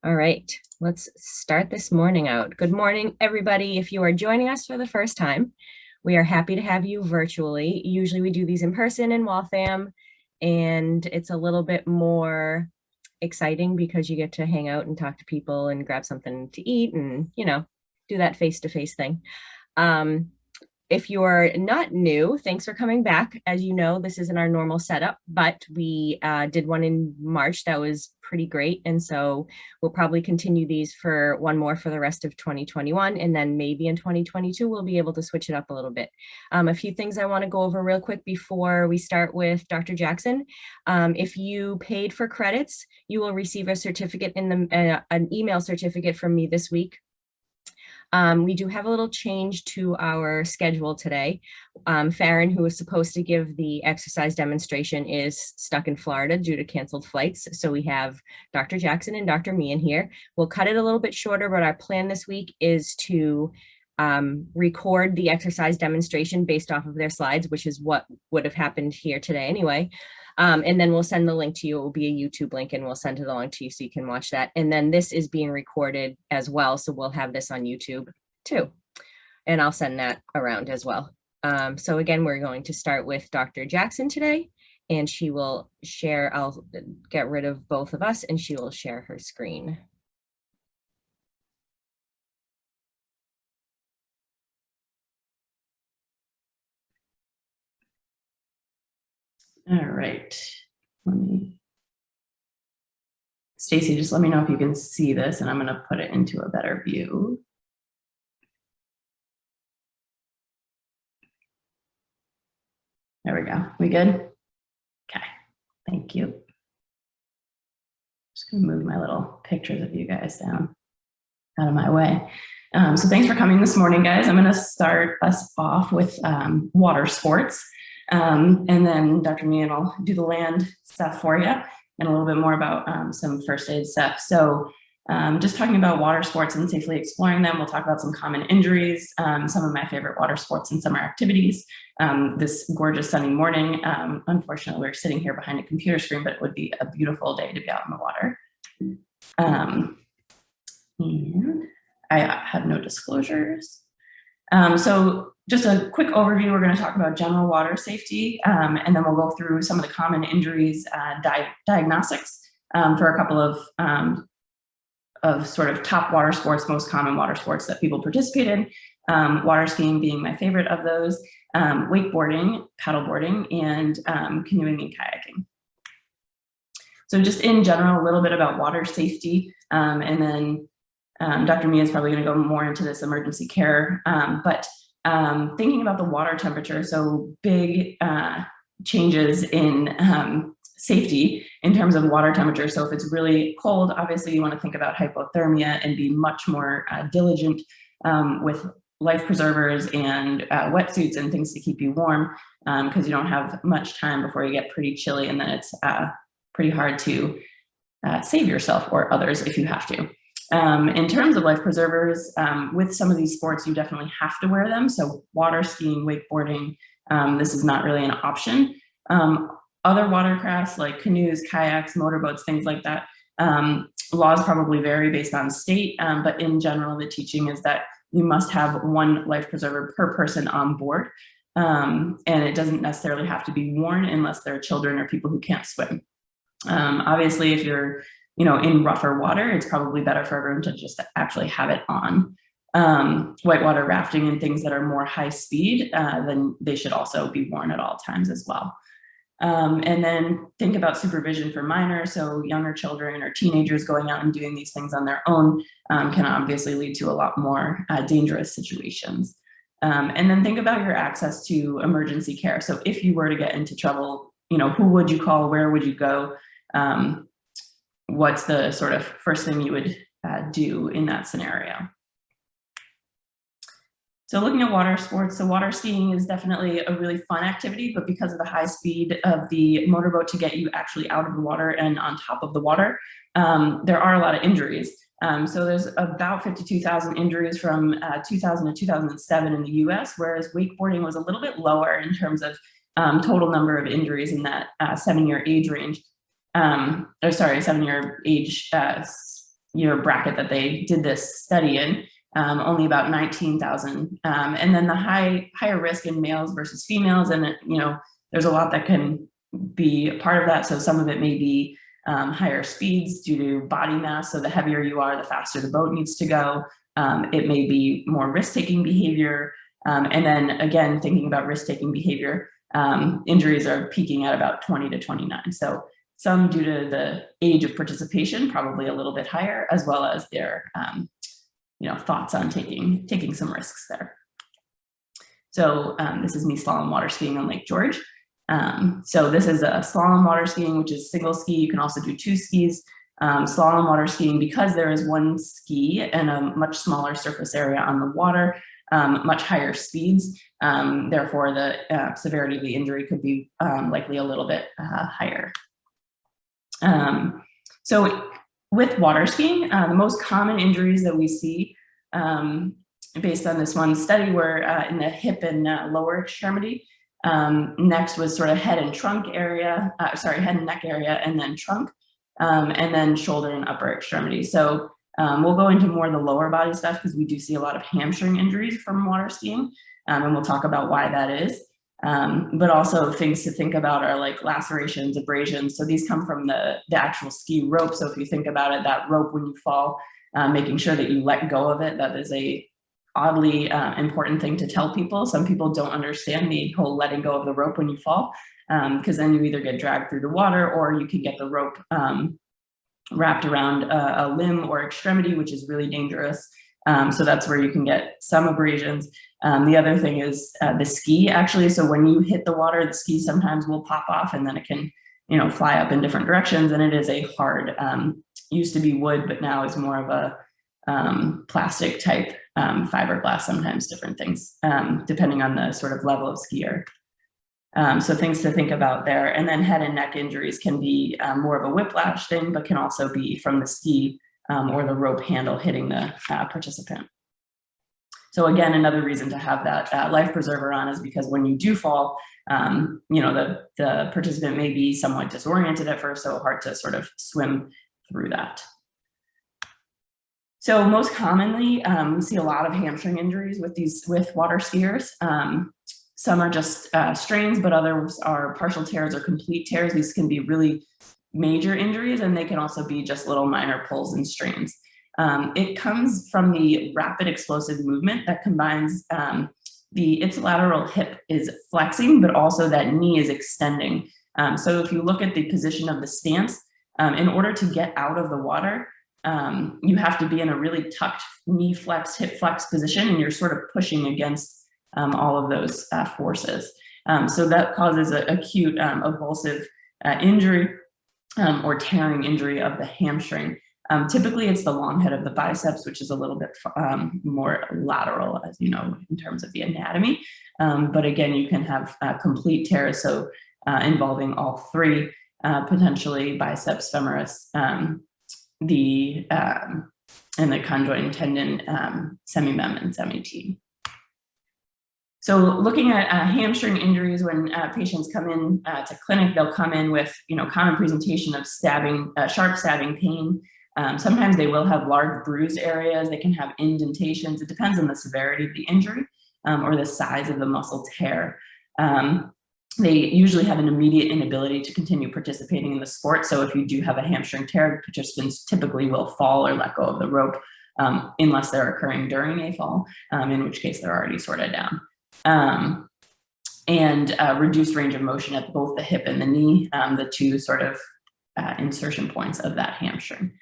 All right, let's start this morning out. Good morning, everybody. If you are joining us for the first time, we are happy to have you virtually. Usually we do these in person in Waltham, and it's a little bit more exciting because you get to hang out and talk to people and grab something to eat and, do that face-to-face thing. If you're not new, thanks for coming back. As you know, this isn't our normal setup, but we did one in March that was pretty great. And so we'll probably continue these for one more for the rest of 2021. And then maybe in 2022, we'll be able to switch it up a little bit. A few things I want to go over real quick before we start with Dr. Jackson. If you paid for credits, you will receive a certificate an email certificate from me this week. We do have a little change to our schedule today. Farren, who was supposed to give the exercise demonstration, is stuck in Florida due to canceled flights. So we have Dr. Jackson and Dr. Meehan here. We'll cut it a little bit shorter, but our plan this week is to record the exercise demonstration based off of their slides, which is what would have happened here today anyway. And then we'll send the link to you. It will be a YouTube link and we'll send it along to you so you can watch that. And then this is being recorded as well. So we'll have this on YouTube too. And I'll send that around as well. So again, we're going to start with Dr. Jackson today, and she will share, I'll get rid of both of us and she will share her screen. All right, Stacy, just let me know if you can see this, and I'm going to put it into a better view. There we go. We good? Okay, thank you. Just going to move my little pictures of you guys down out of my way. So thanks for coming this morning, guys. I'm going to start us off with water sports. And then Dr. Meehan will do the land stuff for you and a little bit more about some first aid stuff. So just talking about water sports and safely exploring them, we'll talk about some common injuries, some of my favorite water sports and summer activities. This gorgeous sunny morning, unfortunately, we're sitting here behind a computer screen, but it would be a beautiful day to be out in the water. And I have no disclosures. So just a quick overview, we're going to talk about general water safety, and then we'll go through some of the common injuries, diagnostics for a couple of sort of top water sports, most common water sports that people participate in, water skiing being my favorite of those, wakeboarding, paddleboarding, and canoeing and kayaking. So just in general, a little bit about water safety, and then Dr. Mia is probably going to go more into this emergency care, but thinking about the water temperature, so big changes in safety in terms of water temperature. So if it's really cold, obviously you want to think about hypothermia and be much more diligent with life preservers and wetsuits and things to keep you warm, because you don't have much time before you get pretty chilly, and then it's pretty hard to save yourself or others if you have to. In terms of life preservers, with some of these sports, you definitely have to wear them. So water skiing, wakeboarding, this is not really an option. Other watercrafts like canoes, kayaks, motorboats, things like that, laws probably vary based on state, but in general, the teaching is that you must have one life preserver per person on board. And it doesn't necessarily have to be worn unless there are children or people who can't swim. Obviously, if you're in rougher water, it's probably better for everyone to just actually have it on. Whitewater rafting and things that are more high speed, then they should also be worn at all times as well. And then think about supervision for minors. So younger children or teenagers going out and doing these things on their own can obviously lead to a lot more dangerous situations. And then think about your access to emergency care. So if you were to get into trouble, who would you call? Where would you go? What's the sort of first thing you would do in that scenario? So looking at water sports, so water skiing is definitely a really fun activity, but because of the high speed of the motorboat to get you actually out of the water and on top of the water, there are a lot of injuries. So there's about 52,000 injuries from 2000 to 2007 in the US, whereas wakeboarding was a little bit lower in terms of total number of injuries in that 7-year age range. 7-year age year bracket that they did this study in, only about 19,000. And then the higher risk in males versus females, and there's a lot that can be a part of that. So some of it may be higher speeds due to body mass. So the heavier you are, the faster the boat needs to go. It may be more risk-taking behavior. And then again, thinking about risk-taking behavior, injuries are peaking at about 20 to 29. So some due to the age of participation, probably a little bit higher, as well as their thoughts on taking some risks there. So this is me slalom water skiing on Lake George. So this is a slalom water skiing, which is single ski. You can also do 2 skis. Slalom water skiing, because there is 1 ski and a much smaller surface area on the water, much higher speeds. Therefore, the severity of the injury could be likely a little bit higher. So with water skiing, the most common injuries that we see based on this one study were in the hip and lower extremity. Next was sort of head and neck area, and then trunk, and then shoulder and upper extremity. So we'll go into more of the lower body stuff because we do see a lot of hamstring injuries from water skiing, and we'll talk about why that is. But also things to think about are like lacerations, abrasions. So these come from the actual ski rope. So if you think about it, that rope when you fall, making sure that you let go of it, that is a oddly important thing to tell people. Some people don't understand the whole letting go of the rope when you fall, because then you either get dragged through the water or you can get the rope wrapped around a limb or extremity, which is really dangerous. So that's where you can get some abrasions. The other thing is the ski, actually. So when you hit the water, the ski sometimes will pop off, and then it can, fly up in different directions. And it is a hard, used to be wood, but now is more of a plastic type fiberglass, sometimes different things, depending on the sort of level of skier. So things to think about there. And then head and neck injuries can be more of a whiplash thing, but can also be from the ski or the rope handle hitting the participant. So again, another reason to have that life preserver on is because when you do fall, the participant may be somewhat disoriented at first, so hard to sort of swim through that. So most commonly, we see a lot of hamstring injuries with water skiers. Some are just strains, but others are partial tears or complete tears. These can be really major injuries, and they can also be just little minor pulls and strains. It comes from the rapid explosive movement that combines its lateral hip is flexing, but also that knee is extending. So if you look at the position of the stance, in order to get out of the water, you have to be in a really tucked knee flex, hip flex position, and you're sort of pushing against all of those forces. So that causes an acute avulsive injury or tearing injury of the hamstring. Typically, it's the long head of the biceps, which is a little bit more lateral, as you know, in terms of the anatomy. But again, you can have complete tears, so involving all 3, potentially biceps, femoris, and the conjoint tendon, semimem, and semiti. So looking at hamstring injuries, when patients come in to clinic, they'll come in with common presentation of sharp stabbing pain. Sometimes they will have large bruise areas. They can have indentations. It depends on the severity of the injury or the size of the muscle tear. They usually have an immediate inability to continue participating in the sport. So if you do have a hamstring tear, participants typically will fall or let go of the rope unless they're occurring during a fall, in which case they're already sort of down. And reduced range of motion at both the hip and the knee, the 2 sort of insertion points of that hamstring.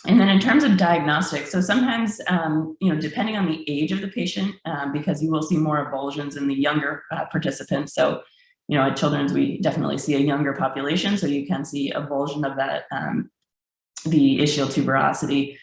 And then in terms of diagnostics, so sometimes, depending on the age of the patient, because you will see more avulsions in the younger participants. So, at Children's, we definitely see a younger population. So you can see avulsion of that, the ischial tuberosity.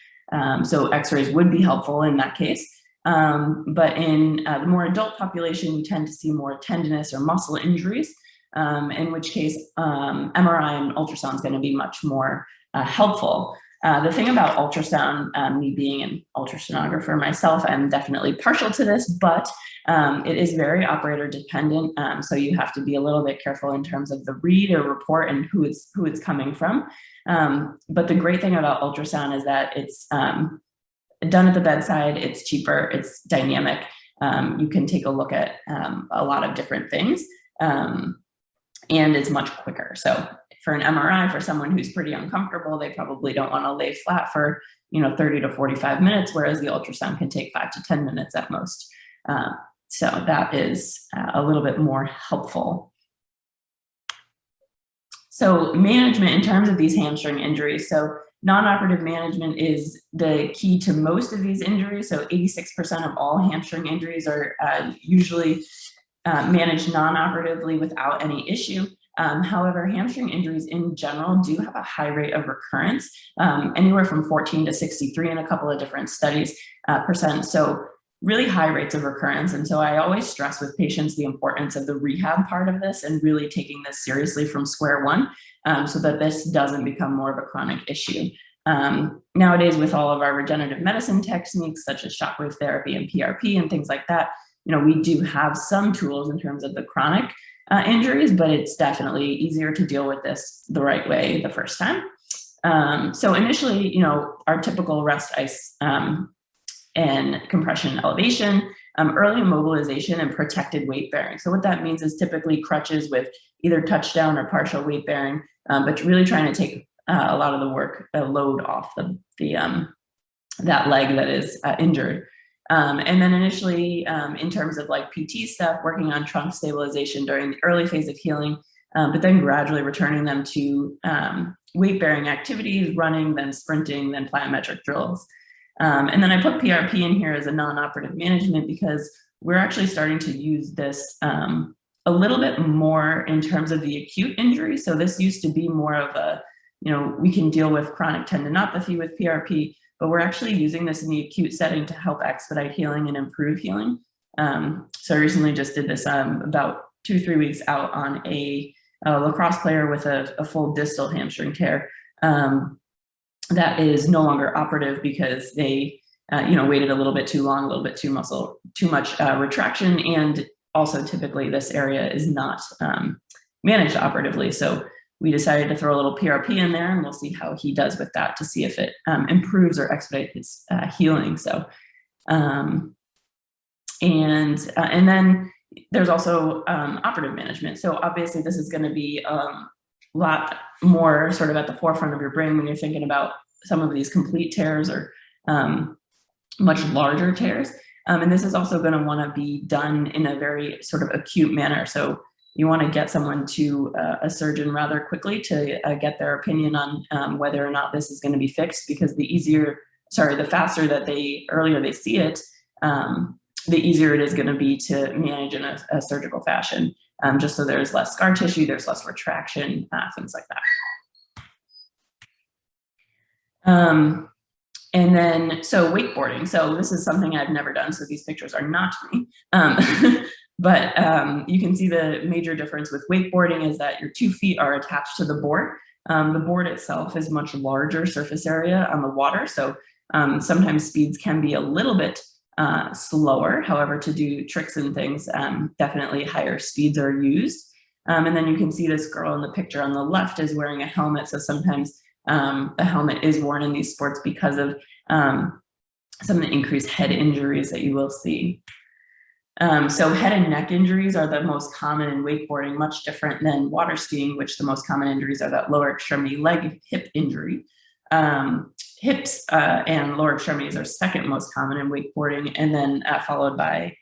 So x-rays would be helpful in that case. But in the more adult population, we tend to see more tendinous or muscle injuries, in which case MRI and ultrasound is going to be much more helpful. The thing about ultrasound, me being an ultrasonographer myself, I'm definitely partial to this, but it is very operator dependent. So you have to be a little bit careful in terms of the read or report and who it's coming from. But the great thing about ultrasound is that it's done at the bedside, it's cheaper, it's dynamic. You can take a look at a lot of different things, and it's much quicker. So for an MRI, for someone who's pretty uncomfortable, they probably don't want to lay flat for 30 to 45 minutes, whereas the ultrasound can take 5 to 10 minutes at most. So that is a little bit more helpful. So management in terms of these hamstring injuries. So non-operative management is the key to most of these injuries. So 86% of all hamstring injuries are usually managed non-operatively without any issue. However, hamstring injuries in general do have a high rate of recurrence, anywhere from 14 to 63 in a couple of different studies percent. So really high rates of recurrence. And so I always stress with patients the importance of the rehab part of this and really taking this seriously from square one, so that this doesn't become more of a chronic issue. Nowadays, with all of our regenerative medicine techniques, such as shockwave therapy and PRP and things like that, we do have some tools in terms of the chronic injuries, but it's definitely easier to deal with this the right way the first time. So initially, our typical rest, ice, and compression elevation, early immobilization, and protected weight bearing. So what that means is typically crutches with either touchdown or partial weight bearing, but really trying to take a lot of the load off that leg that is injured. And then initially, in terms of like PT stuff, working on trunk stabilization during the early phase of healing, but then gradually returning them to weight-bearing activities, running, then sprinting, then plyometric drills. And then I put PRP in here as a non-operative management because we're actually starting to use this a little bit more in terms of the acute injury. So this used to be more of a, we can deal with chronic tendinopathy with PRP, but we're actually using this in the acute setting to help expedite healing and improve healing. So I recently just did this about 2-3 weeks out on a lacrosse player with a full distal hamstring tear that is no longer operative because they waited a little bit too long, a little bit too much retraction, and also typically this area is not managed operatively. So we decided to throw a little PRP in there, and we'll see how he does with that to see if it improves or expedites his healing. So, and then there's also operative management. So obviously this is going to be a lot more sort of at the forefront of your brain when you're thinking about some of these complete tears or much larger tears. And this is also going to want to be done in a very sort of acute manner. So you want to get someone to a surgeon rather quickly to get their opinion on whether or not this is going to be fixed, because the faster that earlier they see it, the easier it is going to be to manage in a surgical fashion, just so there's less scar tissue, there's less retraction, things like that. And then, so wakeboarding. So this is something I've never done, so these pictures are not me. But you can see the major difference with wakeboarding is that your 2 feet are attached to the board. The board itself is much larger surface area on the water, so sometimes speeds can be a little bit slower. However, to do tricks and things, definitely higher speeds are used. And then you can see this girl in the picture on the left is wearing a helmet, so sometimes a helmet is worn in these sports because of some of the increased head injuries that you will see. So head and neck injuries are the most common in wakeboarding, much different than water skiing, which the most common injuries are that lower extremity leg hip injury. Hips and lower extremities are second most common in wakeboarding, and then followed by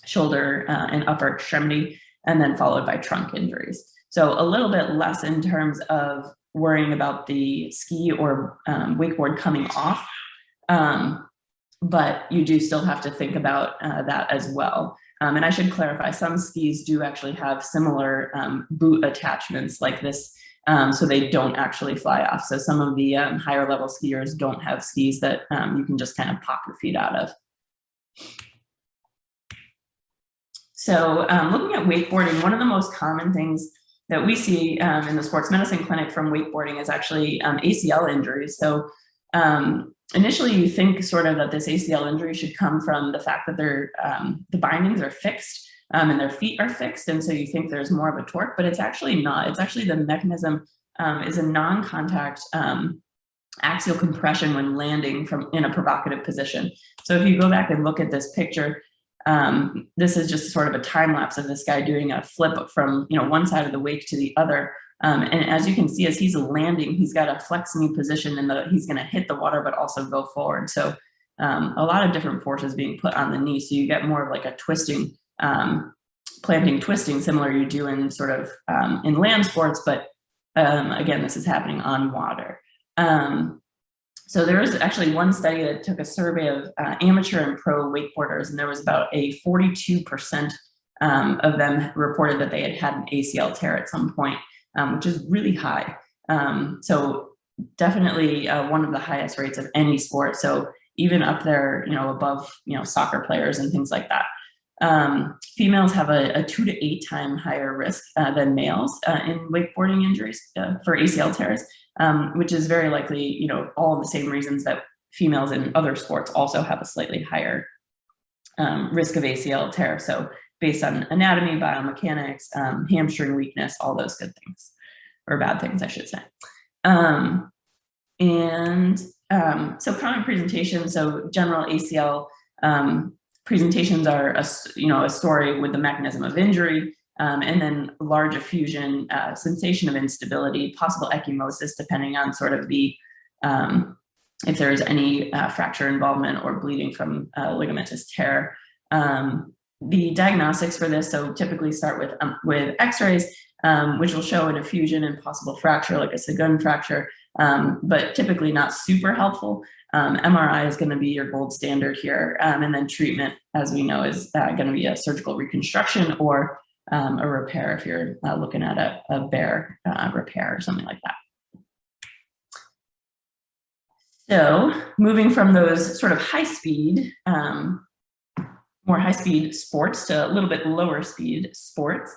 shoulder and upper extremity, and then followed by trunk injuries. So a little bit less in terms of worrying about the ski or wakeboard coming off. But you do still have to think about that as well. And I should clarify, some skis do actually have similar boot attachments like this, so they don't actually fly off. So some of the higher level skiers don't have skis that you can just kind of pop your feet out of. So looking at wakeboarding, one of the most common things that we see in the sports medicine clinic from wakeboarding is actually ACL injuries. So initially you think sort of that this ACL injury should come from the fact that the bindings are fixed and their feet are fixed. And so you think there's more of a torque, but it's actually not. It's actually the mechanism is a non-contact axial compression when landing from in a provocative position. So if you go back and look at this picture, this is just sort of a time lapse of this guy doing a flip from one side of the wake to the other. And as you can see, as he's landing, he's got a flex knee position and he's going to hit the water, but also go forward. So a lot of different forces being put on the knee. So you get more of like a twisting, planting twisting, similar you do in sort of in land sports. But again, this is happening on water. So there was actually one study that took a survey of amateur and pro wakeboarders, and there was about a 42% of them reported that they had had an ACL tear at some point, which is really high. So definitely one of the highest rates of any sport. So even up there, above, soccer players and things like that. Females have a 2 to 8 times higher risk than males in wakeboarding injuries for ACL tears, which is very likely, all of the same reasons that females in other sports also have a slightly higher risk of ACL tear. So based on anatomy, biomechanics, hamstring weakness, all those good things, or bad things, I should say. So common presentation, so general ACL presentations are a story with the mechanism of injury, and then large effusion, sensation of instability, possible ecchymosis, depending on sort of the if there's any fracture involvement or bleeding from ligamentous tear. The diagnostics for this, so typically start with X-rays, which will show an effusion and possible fracture, like a Sagun fracture, but typically not super helpful. MRI is going to be your gold standard here, and then treatment, as we know, is going to be a surgical reconstruction or a repair if you're looking at a bare repair or something like that. So moving from those sort of more high-speed sports to a little bit lower speed sports.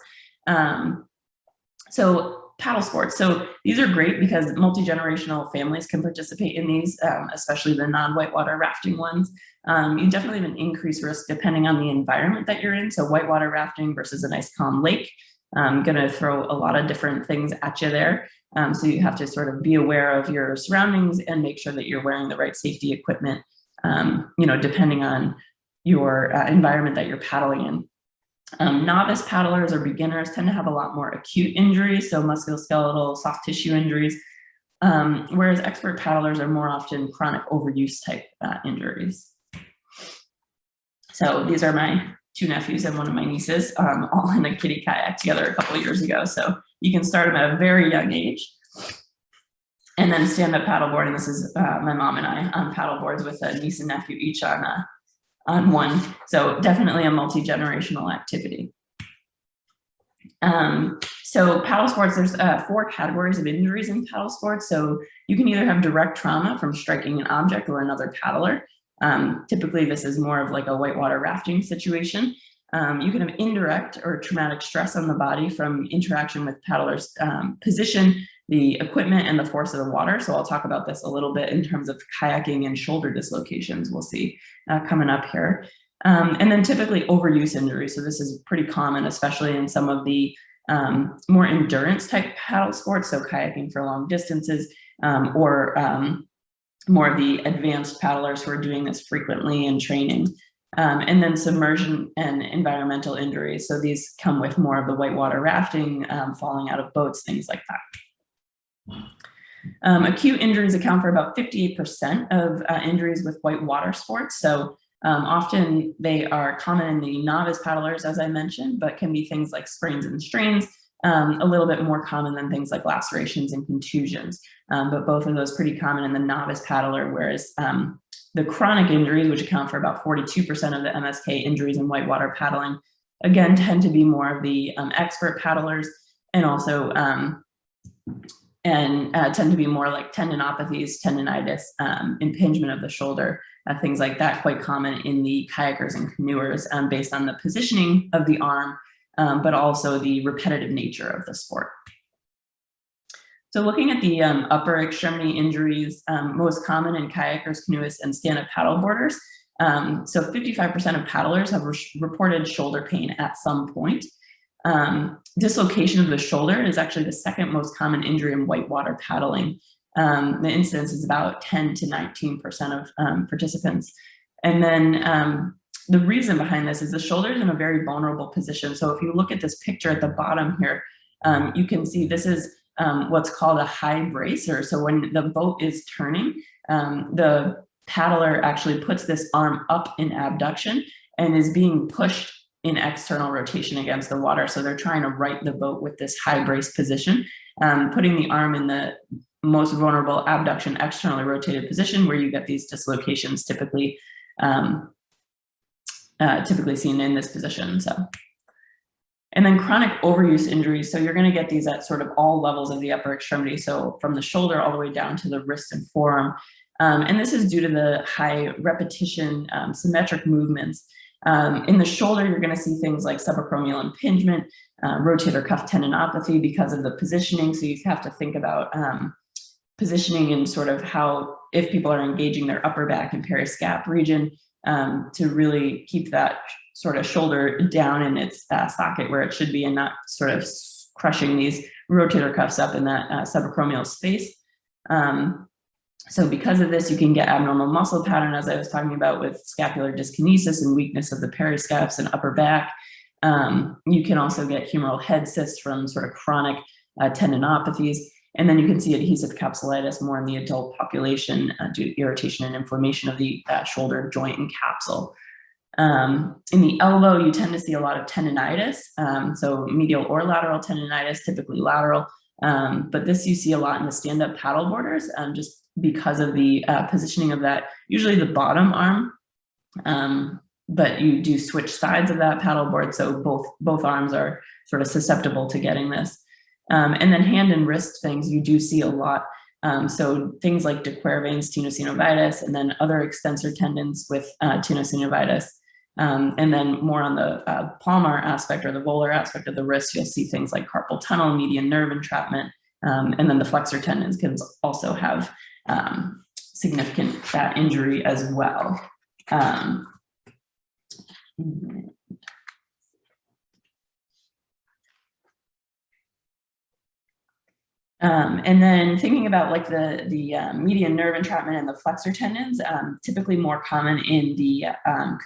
So paddle sports. So these are great because multi-generational families can participate in these, especially the non-whitewater rafting ones. You definitely have an increased risk depending on the environment that you're in. So whitewater rafting versus a nice calm lake, gonna throw a lot of different things at you there. So you have to sort of be aware of your surroundings and make sure that you're wearing the right safety equipment, depending on your environment that you're paddling in. Novice paddlers or beginners tend to have a lot more acute injuries, so musculoskeletal, soft tissue injuries, whereas expert paddlers are more often chronic overuse type injuries. So these are my 2 nephews and one of my nieces, all in a kiddie kayak together a couple of years ago. So you can start them at a very young age. And then stand-up paddleboarding. This is my mom and I on paddleboards with a niece and nephew each on one. So definitely a multi-generational activity. So paddle sports, there's 4 categories of injuries in paddle sports. So you can either have direct trauma from striking an object or another paddler. Typically this is more of like a whitewater rafting situation. You can have indirect or traumatic stress on the body from interaction with paddlers' position, the equipment, and the force of the water. So I'll talk about this a little bit in terms of kayaking and shoulder dislocations we'll see coming up here. And then typically overuse injuries. So this is pretty common, especially in some of the more endurance type paddle sports. So kayaking for long distances or more of the advanced paddlers who are doing this frequently in training. And then submersion and environmental injuries. So these come with more of the whitewater rafting, falling out of boats, things like that. Acute injuries account for about 58% of injuries with whitewater sports. So often they are common in the novice paddlers, as I mentioned, but can be things like sprains and strains, a little bit more common than things like lacerations and contusions. But both of those pretty common in the novice paddler, whereas the chronic injuries, which account for about 42% of the MSK injuries in whitewater paddling, again, tend to be more of the expert paddlers, and also tend to be more like tendinopathies, tendinitis, impingement of the shoulder, things like that, quite common in the kayakers and canoers based on the positioning of the arm but also the repetitive nature of the sport. So looking at the upper extremity injuries, most common in kayakers, canoeists, and stand-up paddleboarders. So 55% of paddlers have reported shoulder pain at some point. Dislocation of the shoulder is actually the second most common injury in whitewater paddling. The incidence is about 10 to 19% of participants. And then the reason behind this is the shoulder is in a very vulnerable position. So if you look at this picture at the bottom here, you can see this is what's called a high bracer. So when the boat is turning, the paddler actually puts this arm up in abduction and is being pushed in external rotation against the water. So they're trying to right the boat with this high brace position, putting the arm in the most vulnerable abduction externally rotated position where you get these dislocations typically seen in this position. So, and then chronic overuse injuries. So you're going to get these at sort of all levels of the upper extremity. So from the shoulder all the way down to the wrist and forearm. And this is due to the high repetition, symmetric movements. In the shoulder, you're going to see things like subacromial impingement, rotator cuff tendinopathy because of the positioning. So you have to think about positioning and sort of how, if people are engaging their upper back and periscap region, to really keep that sort of shoulder down in its socket where it should be and not sort of crushing these rotator cuffs up in that subacromial space. So because of this, you can get abnormal muscle pattern, as I was talking about, with scapular dyskinesis and weakness of the periscaps and upper back. You can also get humeral head cysts from sort of chronic tendinopathies. And then you can see adhesive capsulitis more in the adult population due to irritation and inflammation of the shoulder joint and capsule. In the elbow, you tend to see a lot of tendinitis. So medial or lateral tendinitis, typically lateral. But this you see a lot in the stand-up paddleboarders, just because of the positioning of that, usually the bottom arm, but you do switch sides of that paddleboard, so both arms are sort of susceptible to getting this. And then hand and wrist things you do see a lot. So things like de Quervain's tenosynovitis, and then other extensor tendons with tenosynovitis. And then more on the palmar aspect or the volar aspect of the wrist, you'll see things like carpal tunnel, median nerve entrapment, and then the flexor tendons can also have significant injury as well. And then thinking about like the median nerve entrapment and the flexor tendons, typically more common in the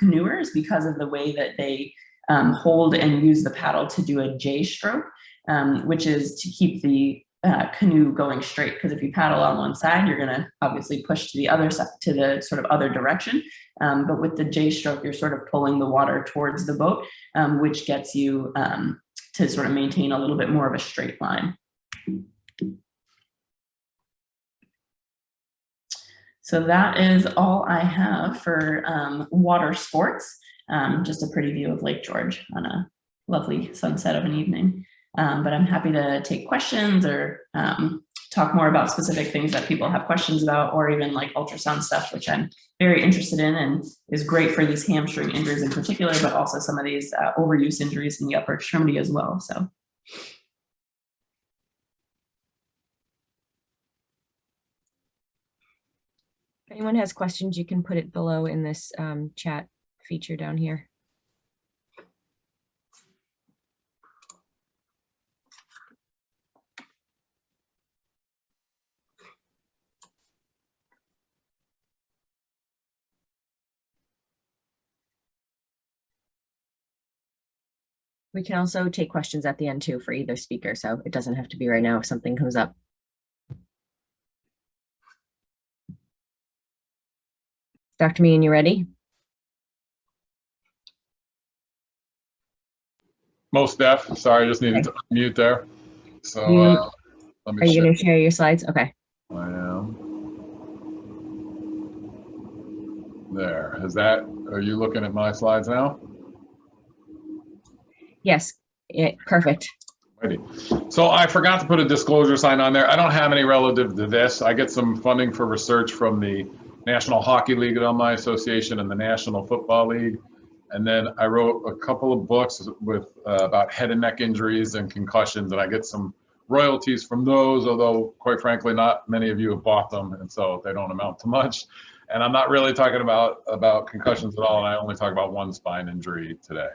canoers because of the way that they hold and use the paddle to do a J stroke, which is to keep the canoe going straight. Because if you paddle on one side, you're going to obviously push to the other side, to the sort of other direction. But with the J stroke, you're sort of pulling the water towards the boat, which gets you to sort of maintain a little bit more of a straight line. So that is all I have for water sports. Just a pretty view of Lake George on a lovely sunset of an evening. But I'm happy to take questions or talk more about specific things that people have questions about, or even like ultrasound stuff, which I'm very interested in and is great for these hamstring injuries in particular, but also some of these overuse injuries in the upper extremity as well. So. If anyone has questions, you can put it below in this chat feature down here. We can also take questions at the end too for either speaker, so it doesn't have to be right now if something comes up. Dr. Meehan, you ready? Most deaf. Sorry, I just needed to unmute there. So let me. Are you going to share your slides? Okay. I am. There. Is that? Are you looking at my slides now? Yes. Yeah, perfect. So I forgot to put a disclosure sign on there. I don't have any relative to this. I get some funding for research from the National Hockey League Alumni Association and the National Football League. And then I wrote a couple of books with about head and neck injuries and concussions, and I get some royalties from those, although quite frankly, not many of you have bought them, and so they don't amount to much. And I'm not really talking about concussions at all, and I only talk about one spine injury today.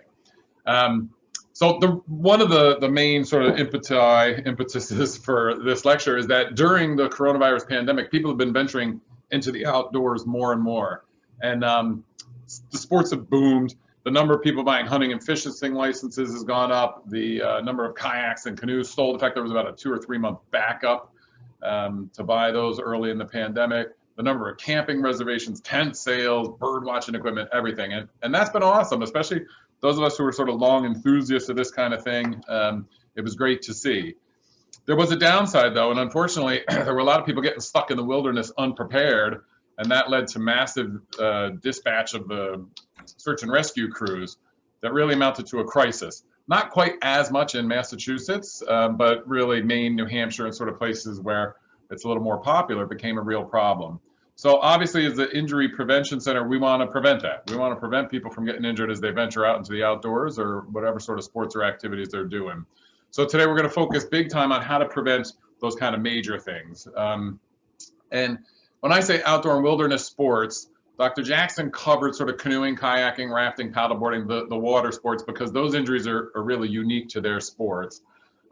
So one of the main sort of impetuses for this lecture is that during the coronavirus pandemic, people have been venturing into the outdoors more and more. And the sports have boomed. The number of people buying hunting and fishing licenses has gone up. The number of kayaks and canoes sold. In fact, there was about a 2 or 3 month backup to buy those early in the pandemic. The number of camping reservations, tent sales, bird watching equipment, everything. And that's been awesome, especially those of us who are sort of long enthusiasts of this kind of thing. It was great to see. There was a downside though, and unfortunately, there were a lot of people getting stuck in the wilderness unprepared, and that led to massive dispatch of the search and rescue crews that really amounted to a crisis. Not quite as much in Massachusetts, but really Maine, New Hampshire, and sort of places where it's a little more popular became a real problem. So obviously, as the Injury Prevention Center, we want to prevent that. We want to prevent people from getting injured as they venture out into the outdoors or whatever sort of sports or activities they're doing. So today we're going to focus big time on how to prevent those kind of major things. And when I say outdoor and wilderness sports, Dr. Jackson covered sort of canoeing, kayaking, rafting, paddleboarding, the water sports, because those injuries are really unique to their sports.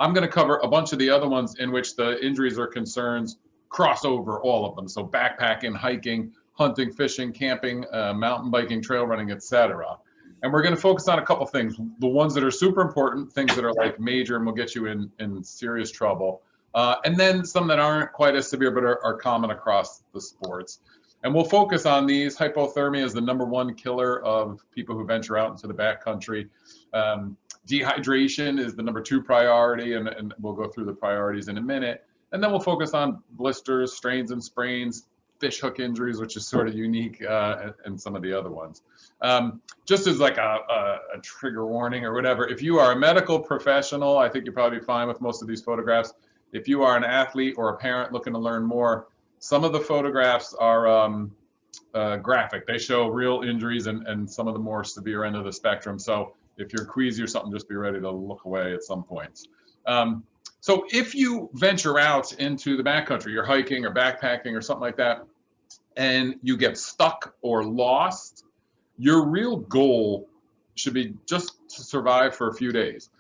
I'm going to cover a bunch of the other ones in which the injuries or concerns cross over all of them. So backpacking, hiking, hunting, fishing, camping, mountain biking, trail running, etc. And we're going to focus on a couple things. The ones that are super important, things that are like major and will get you in serious trouble. And then some that aren't quite as severe, but are common across the sports. And we'll focus on these. Hypothermia is the #1 killer of people who venture out into the backcountry. Dehydration is the #2 priority, and we'll go through the priorities in a minute. And then we'll focus on blisters, strains and sprains, fish hook injuries, which is sort of unique, and some of the other ones. Just as like a trigger warning or whatever, if you are a medical professional, I think you're probably fine with most of these photographs. If you are an athlete or a parent looking to learn more, some of the photographs are graphic. They show real injuries and some of the more severe end of the spectrum. So if you're queasy or something, just be ready to look away at some points. So if you venture out into the backcountry, you're hiking or backpacking or something like that, and you get stuck or lost, your real goal should be just to survive for a few days.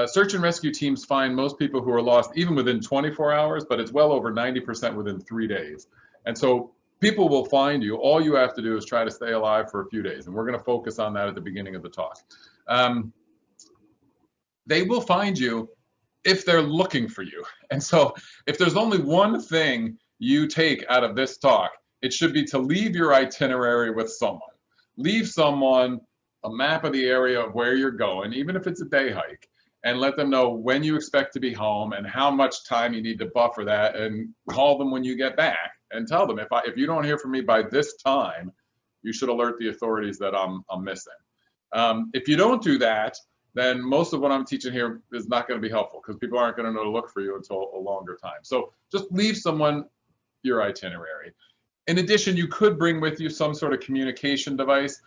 Search and rescue teams find most people who are lost even within 24 hours, but it's well over 90% within 3 days. And so people will find you. All you have to do is try to stay alive for a few days. And we're going to focus on that at the beginning of the talk. They will find you if they're looking for you. And so if there's only one thing you take out of this talk, it should be to leave your itinerary with someone. Leave someone a map of the area of where you're going, even if it's a day hike, and let them know when you expect to be home and how much time you need to buffer that, and call them when you get back and tell them, if you don't hear from me by this time, you should alert the authorities that I'm missing. If you don't do that, then most of what I'm teaching here is not going to be helpful, because people aren't going to know to look for you until a longer time. So just leave someone your itinerary. In addition, you could bring with you some sort of communication device.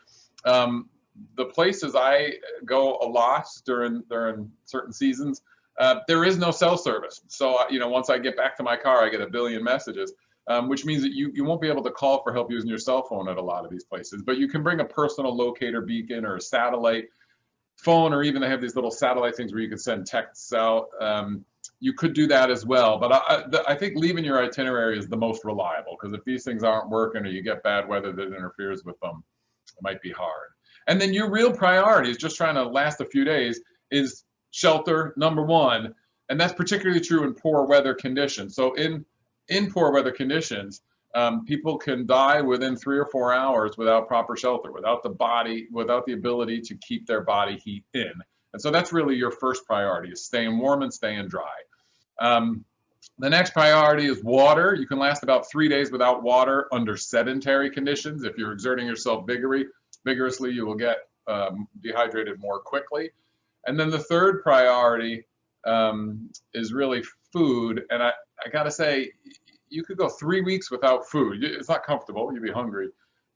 The places I go a lot during certain seasons, there is no cell service. So, once I get back to my car, I get a billion messages, which means that you won't be able to call for help using your cell phone at a lot of these places. But you can bring a personal locator beacon or a satellite phone, or even they have these little satellite things where you can send texts out. You could do that as well. But I think leaving your itinerary is the most reliable, because if these things aren't working or you get bad weather that interferes with them, it might be hard. And then your real priority is just trying to last a few days is shelter, #1. And that's particularly true in poor weather conditions. So in poor weather conditions, people can die within 3 or 4 hours without proper shelter, without the ability to keep their body heat in. And so that's really your first priority, is staying warm and staying dry. The next priority is water. You can last about 3 days without water under sedentary conditions. If you're exerting yourself vigorously, you will get dehydrated more quickly. And then the third priority is really food. And I gotta say, you could go 3 weeks without food. It's not comfortable, you'd be hungry.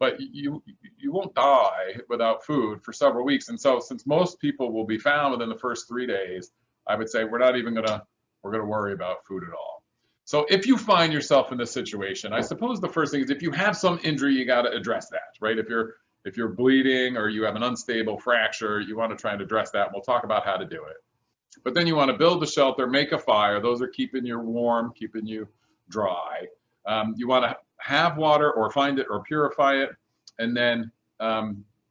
but you won't die without food for several weeks. And so since most people will be found within the first 3 days, I would say we're gonna worry about food at all. So if you find yourself in this situation, I suppose the first thing is if you have some injury, you got to address that, right? If you're bleeding or you have an unstable fracture, you want to try and address that. We'll talk about how to do it. But then you want to build a shelter, make a fire. Those are keeping you warm, keeping you dry. You want to have water or find it or purify it, and then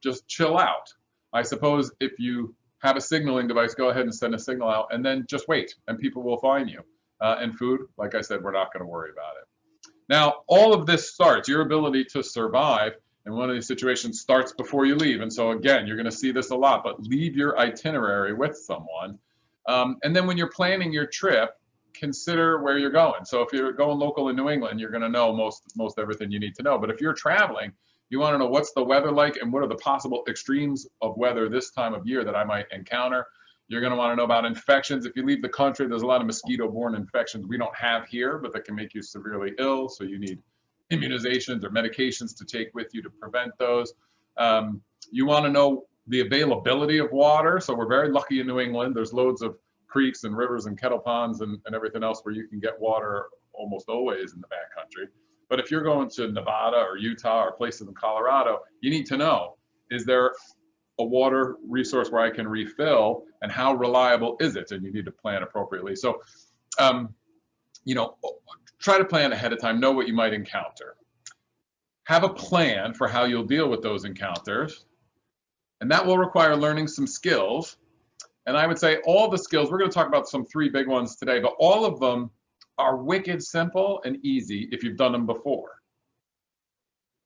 just chill out. I suppose if you have a signaling device, go ahead and send a signal out, and then just wait, and people will find you. And food, like I said, we're not going to worry about it. Now, all of this starts, your ability to survive in one of these situations starts before you leave. And so again, you're going to see this a lot, but leave your itinerary with someone. And then when you're planning your trip, consider where you're going. So if you're going local in New England, you're going to know most everything you need to know. But if you're traveling, you want to know what's the weather like and what are the possible extremes of weather this time of year that I might encounter. You're going to want to know about infections. If you leave the country, there's a lot of mosquito-borne infections we don't have here, but that can make you severely ill. So you need immunizations or medications to take with you to prevent those. You want to know the availability of water. So we're very lucky in New England. There's loads of creeks and rivers and kettle ponds and everything else where you can get water almost always in the backcountry. But if you're going to Nevada or Utah or places in Colorado, you need to know, is there a water resource where I can refill, and how reliable is it? And you need to plan appropriately. So, you know, try to plan ahead of time, know what you might encounter. Have a plan for how you'll deal with those encounters. And that will require learning some skills. And I would say all the skills, we're going to talk about some 3 big ones today, but all of them are wicked simple and easy if you've done them before.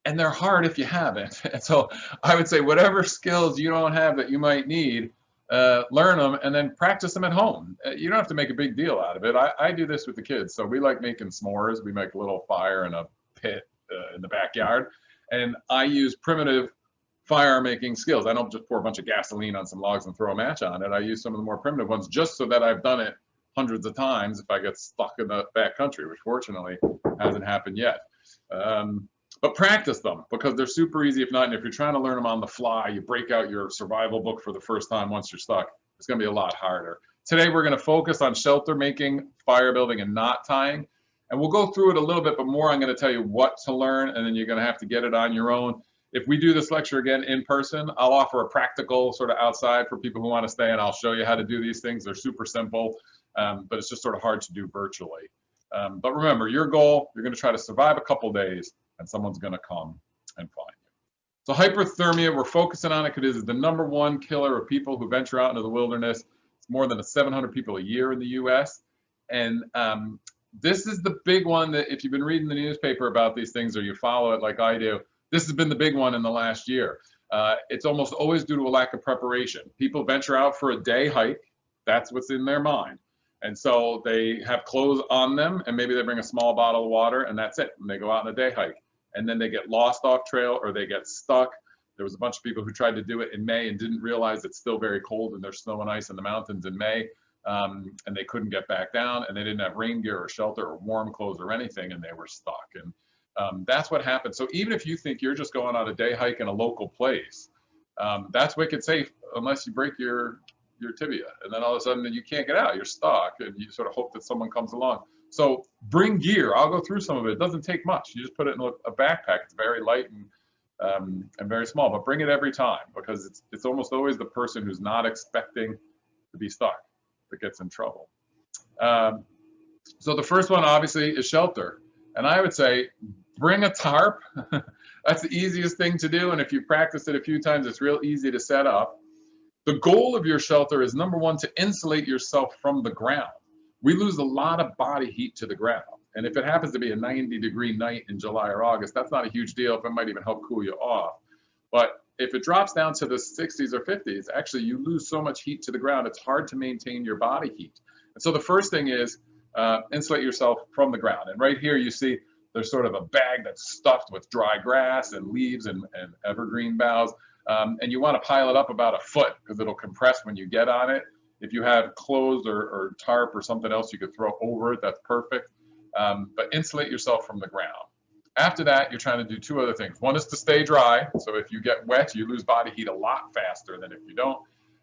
And they're hard if you haven't. And so I would say whatever skills you don't have that you might need, learn them and then practice them at home. You don't have to make a big deal out of it. I do this with the kids. So we like making s'mores. We make a little fire in a pit in the backyard. And I use primitive fire making skills. I don't just pour a bunch of gasoline on some logs and throw a match on it. I use some of the more primitive ones just so that I've done it hundreds of times if I get stuck in the backcountry, which fortunately hasn't happened yet. But practice them because they're super easy if not. And if you're trying to learn them on the fly, you break out your survival book for the first time once you're stuck, it's going to be a lot harder. Today, we're going to focus on shelter making, fire building, and knot tying. And we'll go through it a little bit, but more I'm going to tell you what to learn, and then you're going to have to get it on your own. If we do this lecture again in person, I'll offer a practical sort of outside for people who want to stay, and I'll show you how to do these things. They're super simple, but it's just sort of hard to do virtually. But remember, your goal, you're going to try to survive a couple days, and someone's going to come and find you. So hyperthermia, we're focusing on it because it is the #1 killer of people who venture out into the wilderness. It's more than 700 people a year in the US. And this is the big one that if you've been reading the newspaper about these things or you follow it like I do, this has been the big one in the last year. It's almost always due to a lack of preparation. People venture out for a day hike. That's what's in their mind. And so they have clothes on them and maybe they bring a small bottle of water and that's it. And they go out on a day hike and then they get lost off trail or they get stuck. There was a bunch of people who tried to do it in May and didn't realize it's still very cold and there's snow and ice in the mountains in May. And they couldn't get back down and they didn't have rain gear or shelter or warm clothes or anything and they were stuck. And that's what happened. So even if you think you're just going on a day hike in a local place, that's wicked safe unless you break your tibia. And then all of a sudden you can't get out, you're stuck and you sort of hope that someone comes along. So bring gear. I'll go through some of it. It doesn't take much. You just put it in a backpack. It's very light and very small, but bring it every time because it's almost always the person who's not expecting to be stuck that gets in trouble. So the first one obviously is shelter. And I would say bring a tarp. That's the easiest thing to do. And if you practice it a few times, it's real easy to set up. The goal of your shelter is #1, to insulate yourself from the ground. We lose a lot of body heat to the ground. And if it happens to be a 90-degree night in July or August, that's not a huge deal. It might even help cool you off. But if it drops down to the 60s or 50s, actually you lose so much heat to the ground, it's hard to maintain your body heat. And so the first thing is insulate yourself from the ground. And right here you see there's sort of a bag that's stuffed with dry grass and leaves and evergreen boughs. And you want to pile it up about a foot because it'll compress when you get on it. If you have clothes or tarp or something else you could throw over it, that's perfect. But insulate yourself from the ground. After that, you're trying to do two other things. One is to stay dry. So if you get wet, you lose body heat a lot faster than if you don't.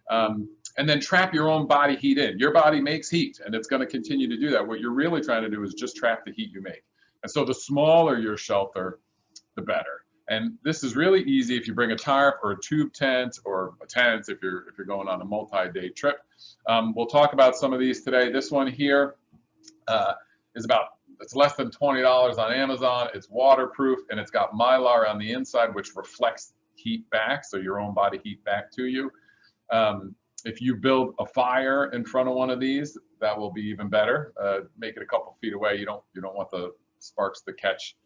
And then trap your own body heat in. Your body makes heat, and it's going to continue to do that. What you're really trying to do is just trap the heat you make. And so the smaller your shelter, the better. And this is really easy if you bring a tarp or a tube tent or a tent if you're going on a multi-day trip. We'll talk about some of these today. This one here is it's less than $20 on Amazon. It's waterproof, and it's got Mylar on the inside, which reflects heat back, so your own body heat back to you. If you build a fire in front of one of these, that will be even better. Make it a couple feet away. You don't want the sparks to catch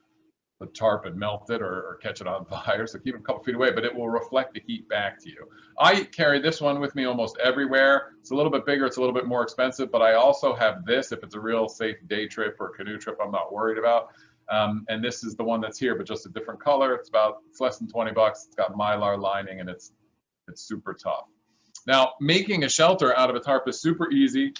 the tarp and melt it or catch it on fire. So keep it a couple feet away, but it will reflect the heat back to you. I carry this one with me almost everywhere. It's a little bit bigger, it's a little bit more expensive, but I also have this if it's a real safe day trip or canoe trip I'm not worried about. And this is the one that's here, but just a different color. It's less than 20 bucks. It's got Mylar lining, and it's super tough. Now, making a shelter out of a tarp is super easy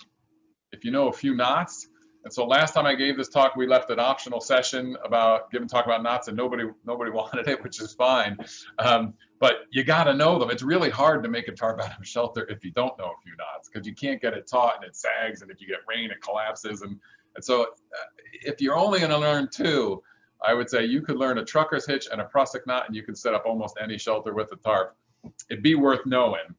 if you know a few knots. And so last time I gave this talk, we left an optional session about talk about knots, and nobody wanted it, which is fine. But you got to know them. It's really hard to make a tarp out of a shelter if you don't know a few knots, because you can't get it taut and it sags, and if you get rain, it collapses. And so if you're only going to learn two, I would say you could learn a trucker's hitch and a Prusik knot, and you can set up almost any shelter with a tarp. It'd be worth knowing.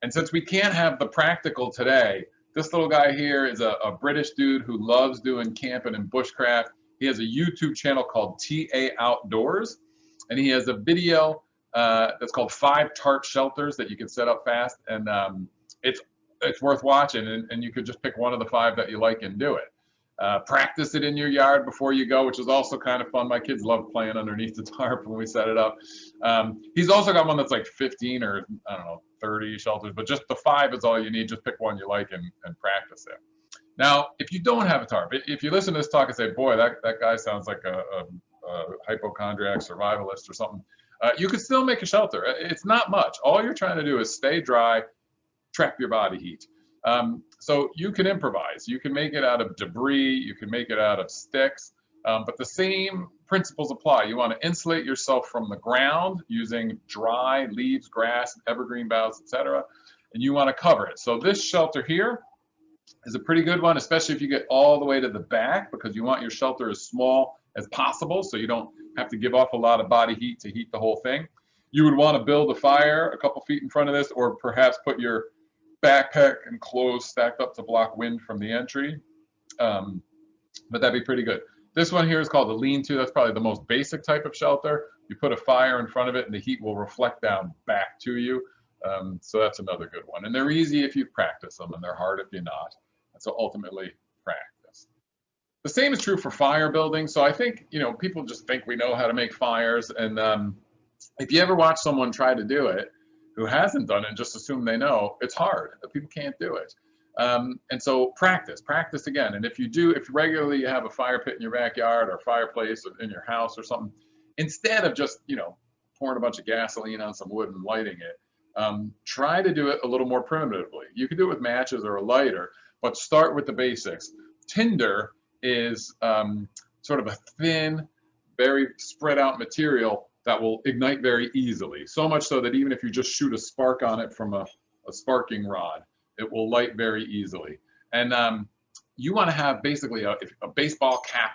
And since we can't have the practical today, this little guy here is a British dude who loves doing camping and bushcraft. He has a YouTube channel called TA Outdoors, and he has a video that's called 5 Tarp Shelters that you can set up fast. And it's worth watching, and you could just pick one of the 5 that you like and do it. Practice it in your yard before you go, which is also kind of fun. My kids love playing underneath the tarp when we set it up. He's also got one that's like 15 or I don't know, 30 shelters, but just the 5 is all you need. Just pick one you like and practice it. Now, if you don't have a tarp, if you listen to this talk and say, boy, that guy sounds like a hypochondriac survivalist or something, you could still make a shelter. It's not much. All you're trying to do is stay dry, trap your body heat. So you can improvise. You can make it out of debris. You can make it out of sticks. But the same principles apply. You want to insulate yourself from the ground using dry leaves, grass, evergreen boughs, etc. And you want to cover it. So this shelter here is a pretty good one, especially if you get all the way to the back, because you want your shelter as small as possible so you don't have to give off a lot of body heat to heat the whole thing. You would want to build a fire a couple feet in front of this, or perhaps put your backpack and clothes stacked up to block wind from the entry. But that'd be pretty good. This one here is called a lean-to. That's probably the most basic type of shelter. You put a fire in front of it and the heat will reflect down back to you. So that's another good one. And they're easy if you practice them, and they're hard if you're not. And so ultimately, practice. The same is true for fire building. So I think, people just think we know how to make fires. And if you ever watch someone try to do it who hasn't done it and just assume they know, it's hard. People can't do it. And so practice again. And if regularly you have a fire pit in your backyard or a fireplace in your house or something, instead of just, pouring a bunch of gasoline on some wood and lighting it, try to do it a little more primitively. You can do it with matches or a lighter, but start with the basics. Tinder is sort of a thin, very spread out material that will ignite very easily. So much so that even if you just shoot a spark on it from a sparking rod, it will light very easily. And you want to have basically a baseball cap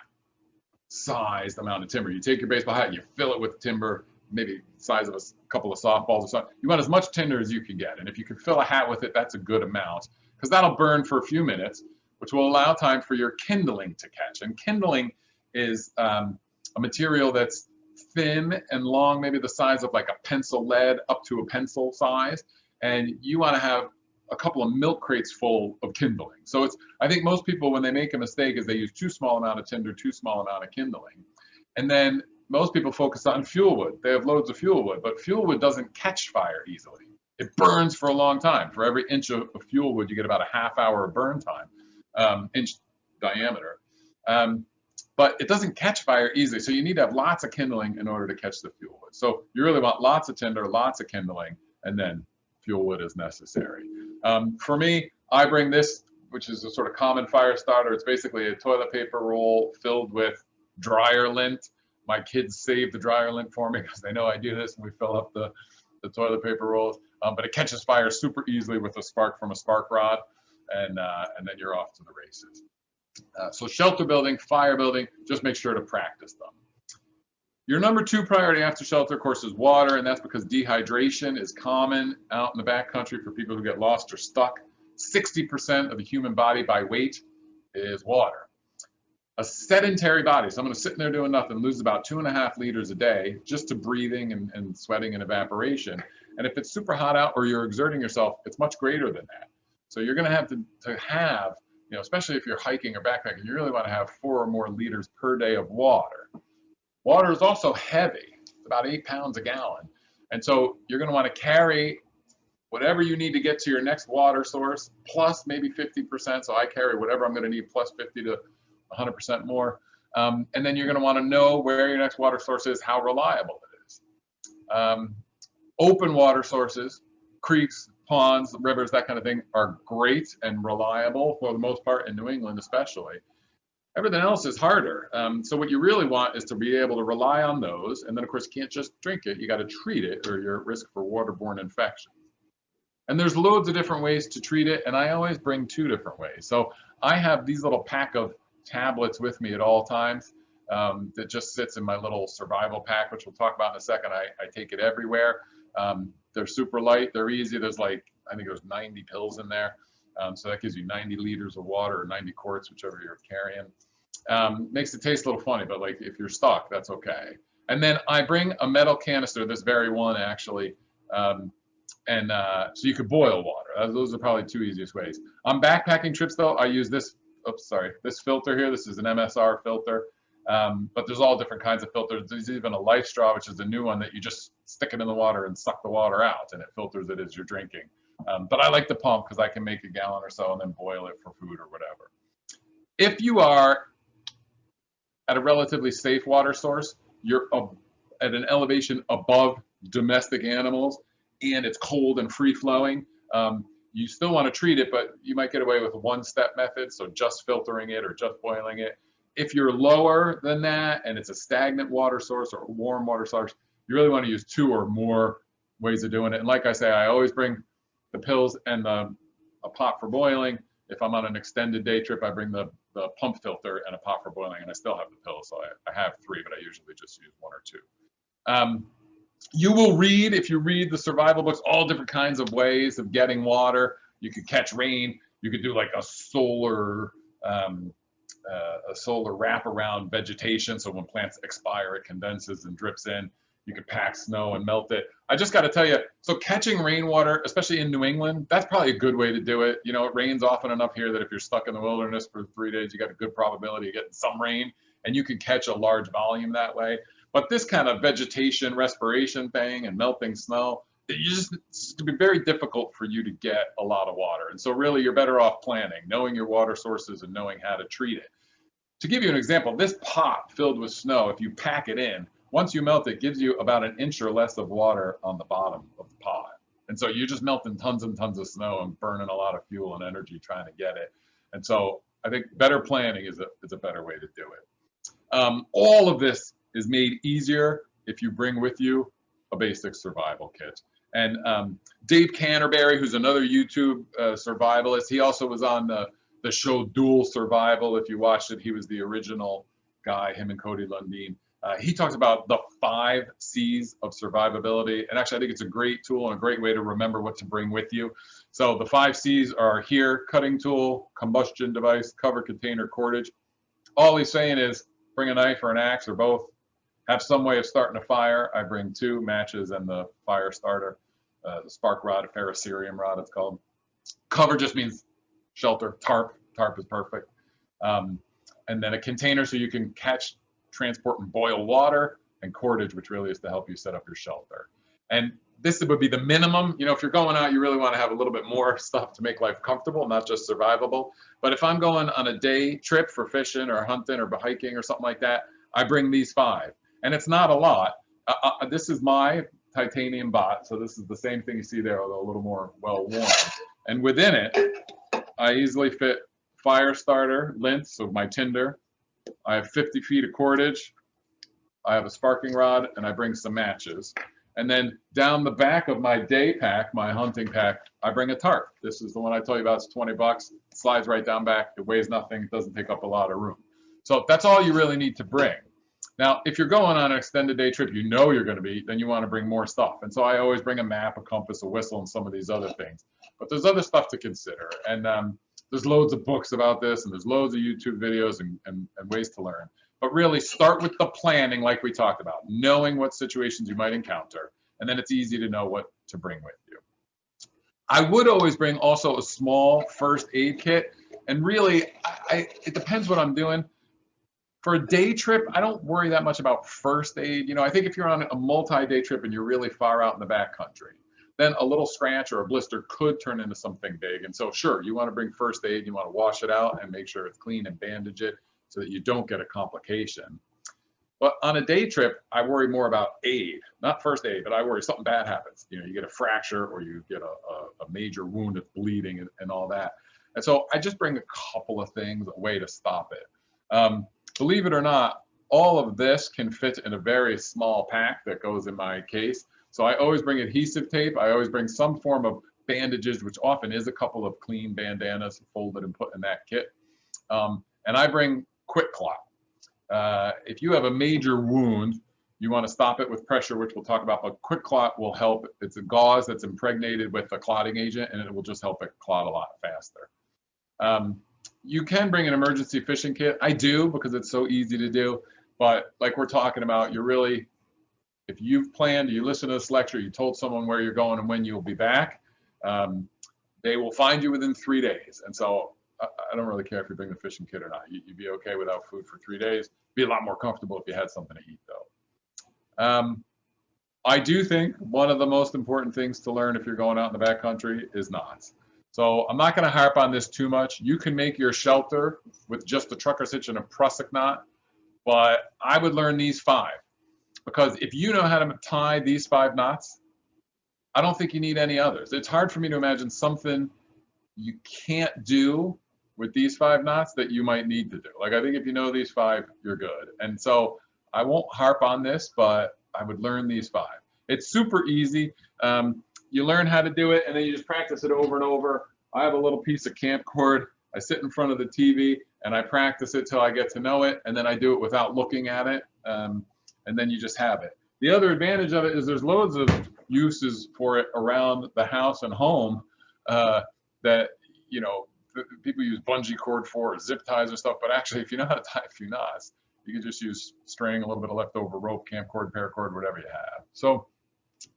sized amount of timber. You take your baseball hat and you fill it with timber, maybe the size of a couple of softballs or something. You want as much tinder as you can get. And if you can fill a hat with it, that's a good amount, because that'll burn for a few minutes, which will allow time for your kindling to catch. And kindling is a material that's thin and long, maybe the size of like a pencil lead up to a pencil size. And you want to have a couple of milk crates full of kindling. So I think most people, when they make a mistake, is they use too small amount of tinder, too small amount of kindling. And then most people focus on fuel wood. They have loads of fuel wood, but fuel wood doesn't catch fire easily. It burns for a long time. For every inch of fuel wood, you get about a half hour of burn time, inch diameter. But it doesn't catch fire easily. So you need to have lots of kindling in order to catch the fuel wood. So you really want lots of tinder, lots of kindling, and then fuel wood is necessary. For me, I bring this, which is a sort of common fire starter. It's basically a toilet paper roll filled with dryer lint. My kids save the dryer lint for me because they know I do this, and we fill up the toilet paper rolls. But it catches fire super easily with a spark from a spark rod, and then you're off to the races. So shelter building, fire building, just make sure to practice them. Your number 2 priority after shelter, of course, is water, and that's because dehydration is common out in the backcountry for people who get lost or stuck. 60% of the human body by weight is water. A sedentary body, someone who's sitting there doing nothing, loses about 2.5 liters a day just to breathing and sweating and evaporation. And if it's super hot out or you're exerting yourself, it's much greater than that. So you're going to have, you know, especially if you're hiking or backpacking, you really want to have 4 or more liters per day of water. Water is also heavy, it's about 8 pounds a gallon. And so you're going to want to carry whatever you need to get to your next water source, plus maybe 50%. So I carry whatever I'm going to need, plus 50 to 100% more. And then you're going to want to know where your next water source is, how reliable it is. Open water sources, creeks, ponds, rivers, that kind of thing, are great and reliable for the most part, in New England especially. Everything else is harder. So what you really want is to be able to rely on those. And then, of course, you can't just drink it. You got to treat it, or you're at risk for waterborne infection. And there's loads of different ways to treat it, and I always bring 2 different ways. So I have these little pack of tablets with me at all times that just sits in my little survival pack, which we'll talk about in a second. I take it everywhere. They're super light, they're easy. There's like, I think there's 90 pills in there. So that gives you 90 liters of water, or 90 quarts, whichever you're carrying. Makes it taste a little funny, but like if you're stuck, that's okay. And then I bring a metal canister, this very one actually, so you could boil water. Those are probably 2 easiest ways. On backpacking trips though, I use this, this filter here. This is an MSR filter, but there's all different kinds of filters. There's even a Life Straw, which is a new one that you just stick it in the water and suck the water out, and it filters it as you're drinking. But I like the pump because I can make a gallon or so and then boil it for food or whatever. If you are at a relatively safe water source, you're at an elevation above domestic animals, and it's cold and free flowing, you still want to treat it, but you might get away with a 1-step method, so just filtering it or just boiling it. If you're lower than that and it's a stagnant water source or a warm water source, you really want to use 2 or more ways of doing it. And like I say, I always bring the pills and a pot for boiling. If I'm on an extended day trip, I bring the pump filter and a pot for boiling, and I still have the pills. So I have 3, but I usually just use 1 or 2. You will read, if you read the survival books, all different kinds of ways of getting water. You could catch rain. You could do like a solar wrap around vegetation. So when plants expire, it condenses and drips in. You could pack snow and melt it. I just got to tell you, so catching rainwater, especially in New England, that's probably a good way to do it. You know, it rains often enough here that if you're stuck in the wilderness for 3 days, you got a good probability of getting some rain, and you can catch a large volume that way. But this kind of vegetation respiration thing and melting snow, it's going to be very difficult for you to get a lot of water. And so really you're better off planning, knowing your water sources and knowing how to treat it. To give you an example, this pot filled with snow, if you pack it in, once you melt it, gives you about 1 inch or less of water on the bottom of the pot. And so you're just melting tons and tons of snow and burning a lot of fuel and energy trying to get it. And so I think better planning is a better way to do it. All of this is made easier if you bring with you a basic survival kit. And Dave Canterbury, who's another YouTube survivalist, he also was on the show Dual Survival. If you watched it, he was the original guy, him and Cody Lundeen. He talks about the 5 C's of survivability. And actually, I think it's a great tool and a great way to remember what to bring with you. So the 5 C's are here: cutting tool, combustion device, cover, container, cordage. All he's saying is bring a knife or an axe or both. Have some way of starting a fire. I bring 2 matches and the fire starter, the spark rod, a ferrocerium rod it's called. Cover just means shelter, tarp. Tarp is perfect. And then a container so you can catch, transport, and boil water, and cordage, which really is to help you set up your shelter. And this would be the minimum. You know, if you're going out, you really want to have a little bit more stuff to make life comfortable, not just survivable. But if I'm going on a day trip for fishing or hunting or hiking or something like that, I bring these 5. And it's not a lot. This is my titanium bot. So this is the same thing you see there, although a little more well-worn. And within it, I easily fit fire starter, lint, so my tinder. I have 50 feet of cordage. I have a sparking rod, and I bring some matches. And then down the back of my day pack, my hunting pack, I bring a tarp. This is the one I told you about. It's 20 bucks. It slides right down back. It weighs nothing. It doesn't take up a lot of room. So that's all you really need to bring. Now, if you're going on an extended day trip, you know you're going to be, then you want to bring more stuff. And so I always bring a map, a compass, a whistle, and some of these other things. But there's other stuff to consider. And there's loads of books about this, and there's loads of YouTube videos and ways to learn. But really start with the planning like we talked about, knowing what situations you might encounter, and then it's easy to know what to bring with you. I would always bring also a small first aid kit, and really, it depends what I'm doing. For a day trip, I don't worry that much about first aid. You know, I think if you're on a multi-day trip and you're really far out in the backcountry, then a little scratch or a blister could turn into something big. And so sure, you want to bring first aid, you want to wash it out and make sure it's clean and bandage it so that you don't get a complication. But on a day trip, I worry more about aid, not first aid, but I worry something bad happens. You know, you get a fracture or you get a major wound that's bleeding and all that. And so I just bring a couple of things, a way to stop it. Believe it or not, all of this can fit in a very small pack that goes in my case. So I always bring adhesive tape. I always bring some form of bandages, which often is a couple of clean bandanas folded and put in that kit. And I bring quick clot. If you have a major wound, you want to stop it with pressure, which we'll talk about, but quick clot will help. It's a gauze that's impregnated with a clotting agent, and it will just help it clot a lot faster. You can bring an emergency fishing kit. I do, because it's so easy to do. But like we're talking about, you're really, if you've planned, you listen to this lecture, you told someone where you're going and when you'll be back, they will find you within 3 days. And so I don't really care if you bring the fishing kit or not. You'd be okay without food for 3 days. Be a lot more comfortable if you had something to eat, though. I do think one of the most important things to learn if you're going out in the backcountry is knots. So I'm not going to harp on this too much. You can make your shelter with just a trucker's hitch and a prusik knot, but I would learn these 5. Because if you know how to tie these 5 knots, I don't think you need any others. It's hard for me to imagine something you can't do with these 5 knots that you might need to do. Like, I think if you know these 5, you're good. And so I won't harp on this, but I would learn these 5. It's super easy. You learn how to do it, and then you just practice it over and over. I have a little piece of camp cord. I sit in front of the TV, and I practice it till I get to know it, and then I do it without looking at it, and then you just have it. The other advantage of it is there's loads of uses for it around the house and home that, you know, people use bungee cord for, or zip ties or stuff, but actually if you know how to tie a few knots, you can just use string, a little bit of leftover rope, camp cord, paracord, whatever you have. So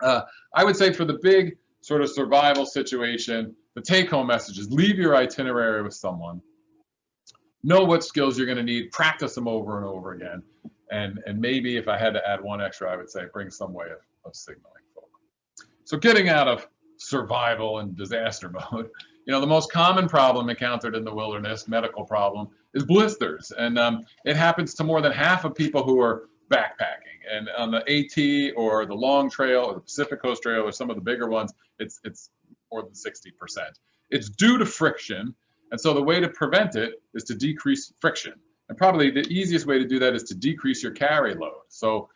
I would say for the big sort of survival situation, the take-home message is leave your itinerary with someone. Know what skills you're going to need. Practice them over and over again. And maybe if I had to add one extra, I would say bring some way of signaling folk. So getting out of survival and disaster mode, you know, the most common problem encountered in the wilderness, medical problem, is blisters. And it happens to more than half of people who are backpacking. And on the AT or the Long Trail or the Pacific Coast Trail or some of the bigger ones, it's more than 60%. It's due to friction. And so the way to prevent it is to decrease friction. And probably the easiest way to do that is to decrease your carry load. So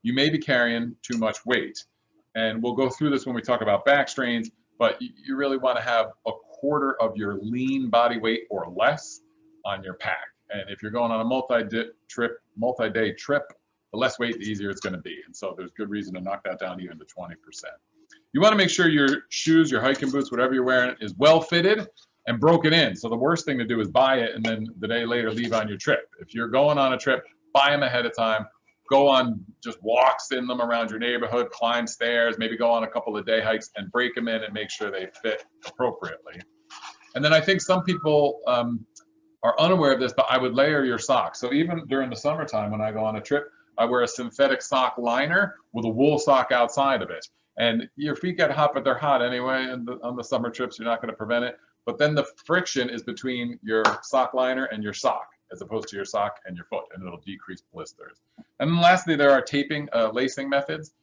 you may be carrying too much weight. And we'll go through this when we talk about back strains, but you really want to have a quarter of your lean body weight or less on your pack. And if you're going on a multi-day trip, the less weight, the easier it's going to be. And so there's good reason to knock that down even to 20%. You want to make sure your shoes, your hiking boots, whatever you're wearing is well fitted and broken in. So the worst thing to do is buy it and then the day later leave on your trip. If you're going on a trip, buy them ahead of time. Go on just walks in them around your neighborhood, climb stairs, maybe go on a couple of day hikes and break them in and make sure they fit appropriately. And then I think some people are unaware of this, but I would layer your socks. So even during the summertime when I go on a trip, I wear a synthetic sock liner with a wool sock outside of it. And your feet get hot, but they're hot anyway. And on the summer trips, you're not going to prevent it. But then the friction is between your sock liner and your sock, as opposed to your sock and your foot, and it'll decrease blisters. And then lastly, there are taping, lacing methods,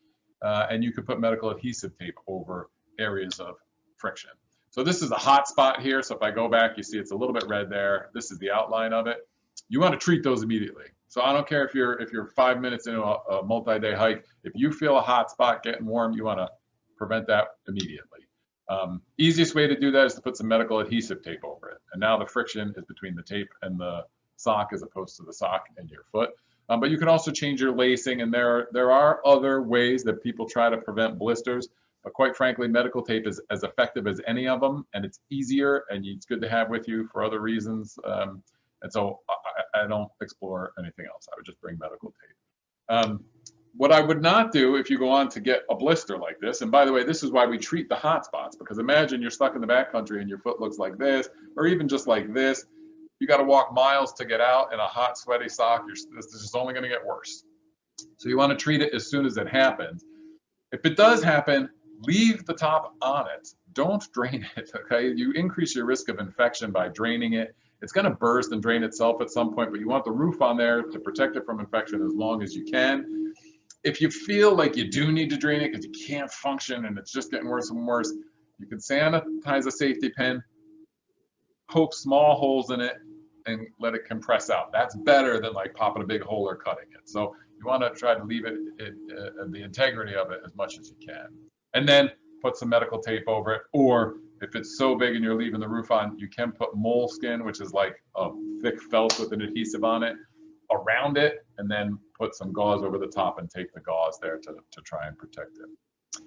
and you can put medical adhesive tape over areas of friction. So this is a hot spot here. So if I go back, you see it's a little bit red there. This is the outline of it. You want to treat those immediately. So I don't care if you're 5 minutes into a multi-day hike, if you feel a hot spot getting warm, you want to prevent that immediately. Easiest way to do that is to put some medical adhesive tape over it. And now the friction is between the tape and the sock as opposed to the sock and your foot. But you can also change your lacing, and there are other ways that people try to prevent blisters. But quite frankly, medical tape is as effective as any of them, and it's easier, and it's good to have with you for other reasons. And so I don't explore anything else. I would just bring medical tape. What I would not do if you go on to get a blister like this, and by the way, this is why we treat the hot spots, because imagine you're stuck in the backcountry and your foot looks like this, or even just like this. You got to walk miles to get out in a hot, sweaty sock. This is only going to get worse. So you want to treat it as soon as it happens. If it does happen, leave the top on it. Don't drain it, okay? You increase your risk of infection by draining it. It's going to burst and drain itself at some point, but you want the roof on there to protect it from infection as long as you can. If you feel like you do need to drain it because you can't function and it's just getting worse and worse, you can sanitize a safety pin, poke small holes in it, and let it compress out. That's better than like popping a big hole or cutting it. So you want to try to leave it, the integrity of it as much as you can. And then put some medical tape over it, or if it's so big and you're leaving the roof on, you can put moleskin, which is like a thick felt with an adhesive on it, around it, and then put some gauze over the top and tape the gauze there to try and protect it.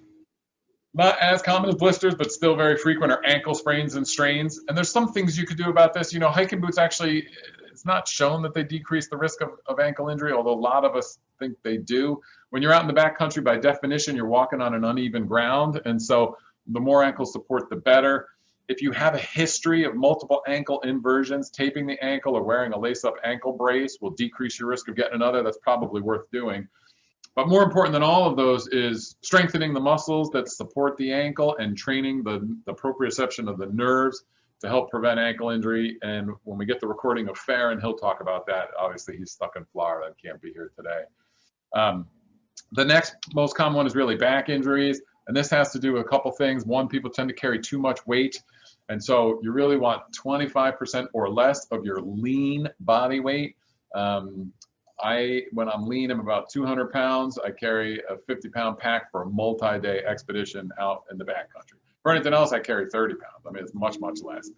Not as common as blisters, but still very frequent, are ankle sprains and strains. And there's some things you could do about this. You know, hiking boots actually, it's not shown that they decrease the risk of ankle injury, although a lot of us think they do. When you're out in the backcountry, by definition, you're walking on an uneven ground. And so the more ankle support, the better. If you have a history of multiple ankle inversions, taping the ankle or wearing a lace-up ankle brace will decrease your risk of getting another. That's probably worth doing. But more important than all of those is strengthening the muscles that support the ankle and training the proprioception of the nerves to help prevent ankle injury. And when we get the recording of Farren, he'll talk about that. Obviously, he's stuck in Florida and can't be here today. The next most common one is really back injuries. And this has to do with a couple things. One, people tend to carry too much weight. And so you really want 25% or less of your lean body weight. When I'm lean, I'm about 200 pounds. I carry a 50-pound pack for a multi-day expedition out in the backcountry. For anything else, I carry 30 pounds. I mean, it's much, much less.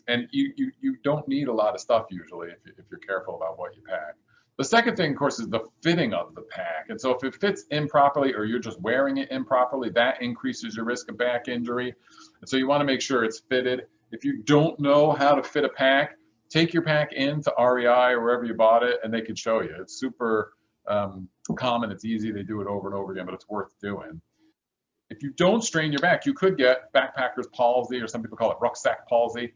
And you don't need a lot of stuff usually if you're careful about what you pack. The second thing, of course, is the fitting of the pack. And so if it fits improperly or you're just wearing it improperly, that increases your risk of back injury. And so you want to make sure it's fitted. If you don't know how to fit a pack, take your pack into REI or wherever you bought it, and they can show you. It's super common. It's easy. They do it over and over again, but it's worth doing. If you don't strain your back, you could get backpacker's palsy, or some people call it rucksack palsy.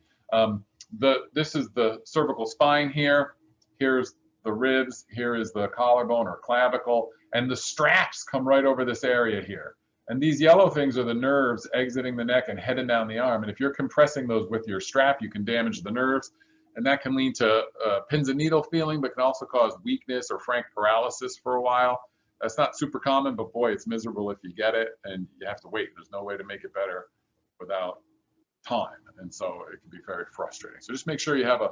This is the cervical spine here. Here's the ribs. Here is the collarbone or clavicle, and the straps come right over this area here. And these yellow things are the nerves exiting the neck and heading down the arm. And if you're compressing those with your strap, you can damage the nerves. And that can lead to pins and needle feeling, but can also cause weakness or frank paralysis for a while. That's not super common, but boy, it's miserable if you get it and you have to wait. There's no way to make it better without time. And so it can be very frustrating. So just make sure you have a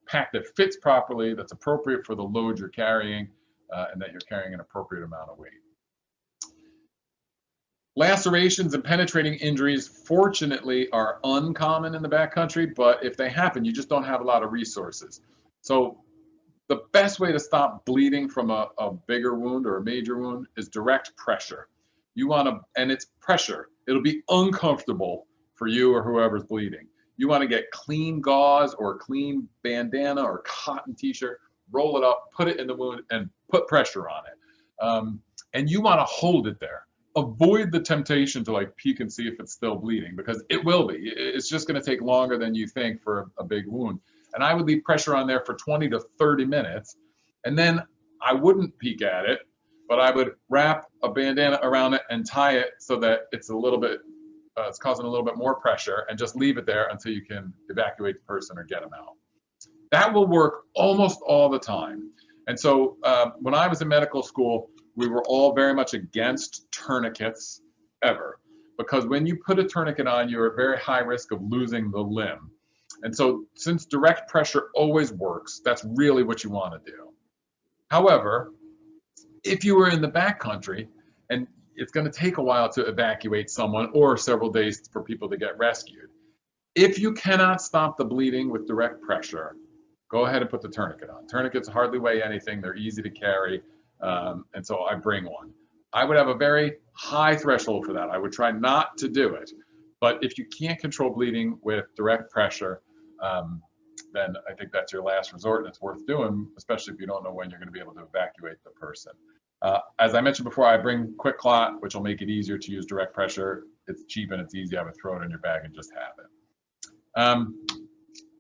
pack that fits properly, that's appropriate for the load you're carrying, and that you're carrying an appropriate amount of weight. Lacerations and penetrating injuries, fortunately, are uncommon in the backcountry, but if they happen, you just don't have a lot of resources. So the best way to stop bleeding from a bigger wound or a major wound is direct pressure. You want to, and it's pressure. It'll be uncomfortable for you or whoever's bleeding. You want to get clean gauze or clean bandana or cotton t-shirt, roll it up, put it in the wound, and put pressure on it. And you want to hold it there. Avoid the temptation to like peek and see if it's still bleeding, because it will be. It's just going to take longer than you think for a big wound. And I would leave pressure on there for 20 to 30 minutes. And then I wouldn't peek at it, but I would wrap a bandana around it and tie it so that it's a little bit, it's causing a little bit more pressure, and just leave it there until you can evacuate the person or get them out. That will work almost all the time. And so when I was in medical school, we were all very much against tourniquets ever, because when you put a tourniquet on, you're at very high risk of losing the limb. And so since direct pressure always works, that's really what you want to do. However, if you were in the backcountry and it's going to take a while to evacuate someone or several days for people to get rescued, if you cannot stop the bleeding with direct pressure, go ahead and put the tourniquet on. Tourniquets hardly weigh anything. They're easy to carry. And so I bring one. I would have a very high threshold for that. I would try not to do it. But if you can't control bleeding with direct pressure, then I think that's your last resort, and it's worth doing, especially if you don't know when you're going to be able to evacuate the person. As I mentioned before, I bring Quick Clot, which will make it easier to use direct pressure. It's cheap and it's easy. I would throw it in your bag and just have it.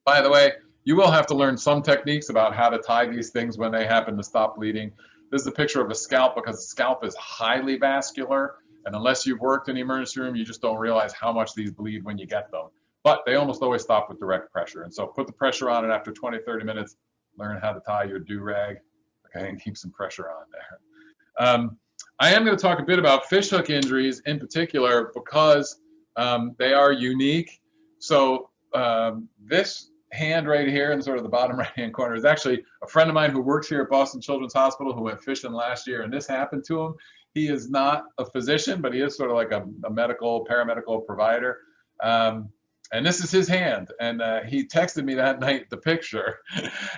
By the way, you will have to learn some techniques about how to tie these things when they happen to stop bleeding. This is a picture of a scalp because the scalp is highly vascular. And unless you've worked in the emergency room, you just don't realize how much these bleed when you get them. But they almost always stop with direct pressure. And so put the pressure on, and after 20, 30 minutes, learn how to tie your do-rag, okay, and keep some pressure on there. I am going to talk a bit about fishhook injuries in particular because they are unique. So this hand right here in sort of the bottom right-hand corner is actually a friend of mine who works here at Boston Children's Hospital who went fishing last year, and this happened to him. He is not a physician, but he is sort of like a medical, paramedical provider. And this is his hand. And he texted me that night the picture.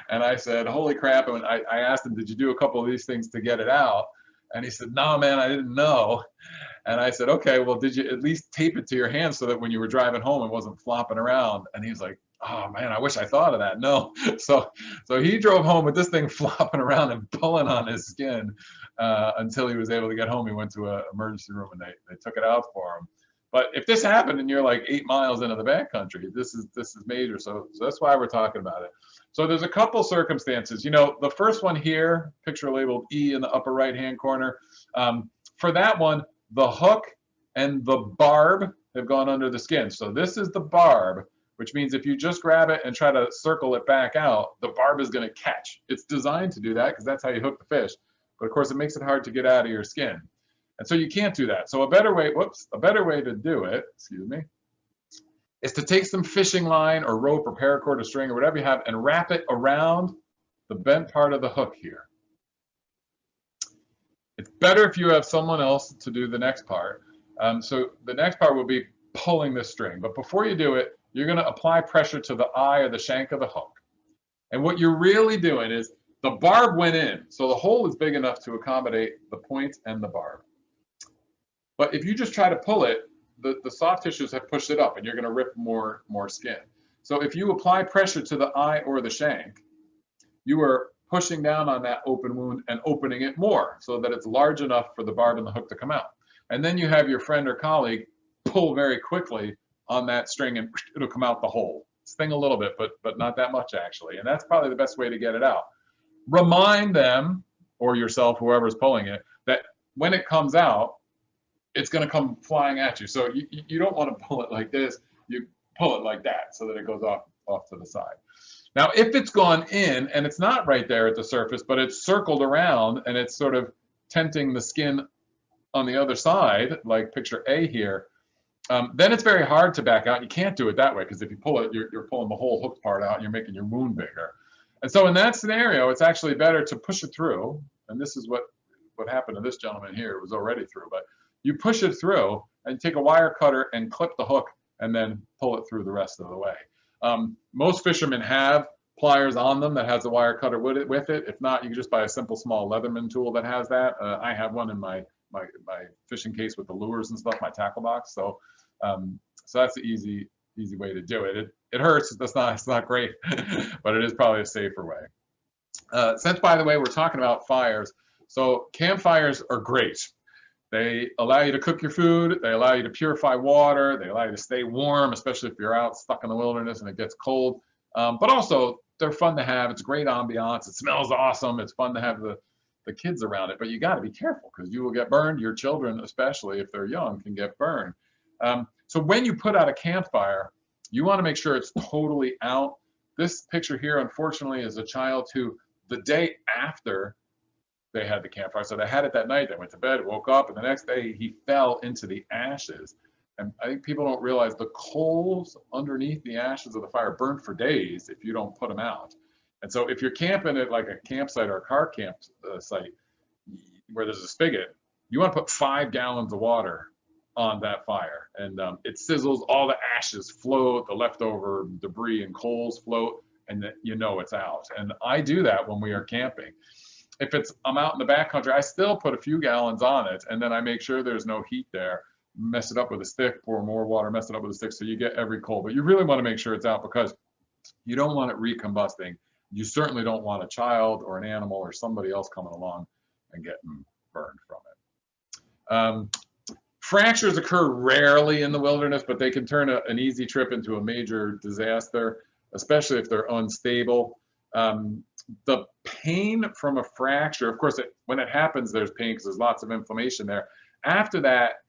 And I said, holy crap. And I asked him, did you do a couple of these things to get it out? And he said, no, man, I didn't know. And I said, okay, well, did you at least tape it to your hand so that when you were driving home, it wasn't flopping around? And he's like, oh, man, I wish I thought of that. No. So he drove home with this thing flopping around and pulling on his skin until he was able to get home. He went to an emergency room and they took it out for him. But if this happened and you're like 8 miles into the backcountry, this is major. So that's why we're talking about it. So there's a couple circumstances. You know, the first one here, picture labeled E in the upper right-hand corner. For that one, the hook and the barb have gone under the skin. So this is the barb, which means if you just grab it and try to circle it back out, the barb is going to catch. It's designed to do that because that's how you hook the fish. But of course, it makes it hard to get out of your skin. And so you can't do that. So a better way to do it, excuse me, is to take some fishing line or rope or paracord or string or whatever you have and wrap it around the bent part of the hook here. It's better if you have someone else to do the next part. So the next part will be pulling this string. But before you do it, you're going to apply pressure to the eye or the shank of the hook. And what you're really doing is the barb went in. So the hole is big enough to accommodate the point and the barb. But if you just try to pull it, the soft tissues have pushed it up and you're going to rip more skin. So if you apply pressure to the eye or the shank, you are pushing down on that open wound and opening it more so that it's large enough for the barb and the hook to come out. And then you have your friend or colleague pull very quickly on that string and it'll come out the hole. Sting a little bit, but not that much actually. And that's probably the best way to get it out. Remind them or yourself, whoever's pulling it, that when it comes out, it's going to come flying at you. So you don't want to pull it like this. You pull it like that so that it goes off to the side. Now, if it's gone in and it's not right there at the surface, but it's circled around and it's sort of tenting the skin on the other side, like picture A here, then it's very hard to back out. You can't do it that way because if you pull it, you're pulling the whole hook part out and you're making your wound bigger. And so in that scenario, it's actually better to push it through. And this is what happened to this gentleman here. It was already through, but you push it through and take a wire cutter and clip the hook and then pull it through the rest of the way. Most fishermen have pliers on them that has a wire cutter with it. If not, you can just buy a simple small Leatherman tool that has that. I have one in my fishing case with the lures and stuff, my tackle box. So that's the easy way to do it. It hurts. It's not great, but it is probably a safer way. Since, by the way, we're talking about fires, so campfires are great. They allow you to cook your food. They allow you to purify water. They allow you to stay warm, especially if you're out stuck in the wilderness and it gets cold. But also, they're fun to have. It's great ambiance. It smells awesome. It's fun to have the kids around it. But you got to be careful because you will get burned. Your children, especially if they're young, can get burned. So when you put out a campfire, you want to make sure it's totally out. This picture here, unfortunately, is a child who the day after they had the campfire. So they had it that night. They went to bed, woke up, and the next day he fell into the ashes. And I think people don't realize the coals underneath the ashes of the fire burn for days if you don't put them out. And so if you're camping at like a campsite or a car camp site where there's a spigot, you want to put 5 gallons of water on that fire, and it sizzles, all the ashes float, the leftover debris and coals float, and you know it's out. And I do that when we are camping. If I'm out in the backcountry, I still put a few gallons on it, and then I make sure there's no heat there. Mess it up with a stick, pour more water, mess it up with a stick, so you get every coal. But you really want to make sure it's out, because you don't want it recombusting. You certainly don't want a child or an animal or somebody else coming along and getting burned from it. Fractures occur rarely in the wilderness, but they can turn an easy trip into a major disaster, especially if they're unstable. The pain from a fracture, of course, when it happens, there's pain because there's lots of inflammation there. After that,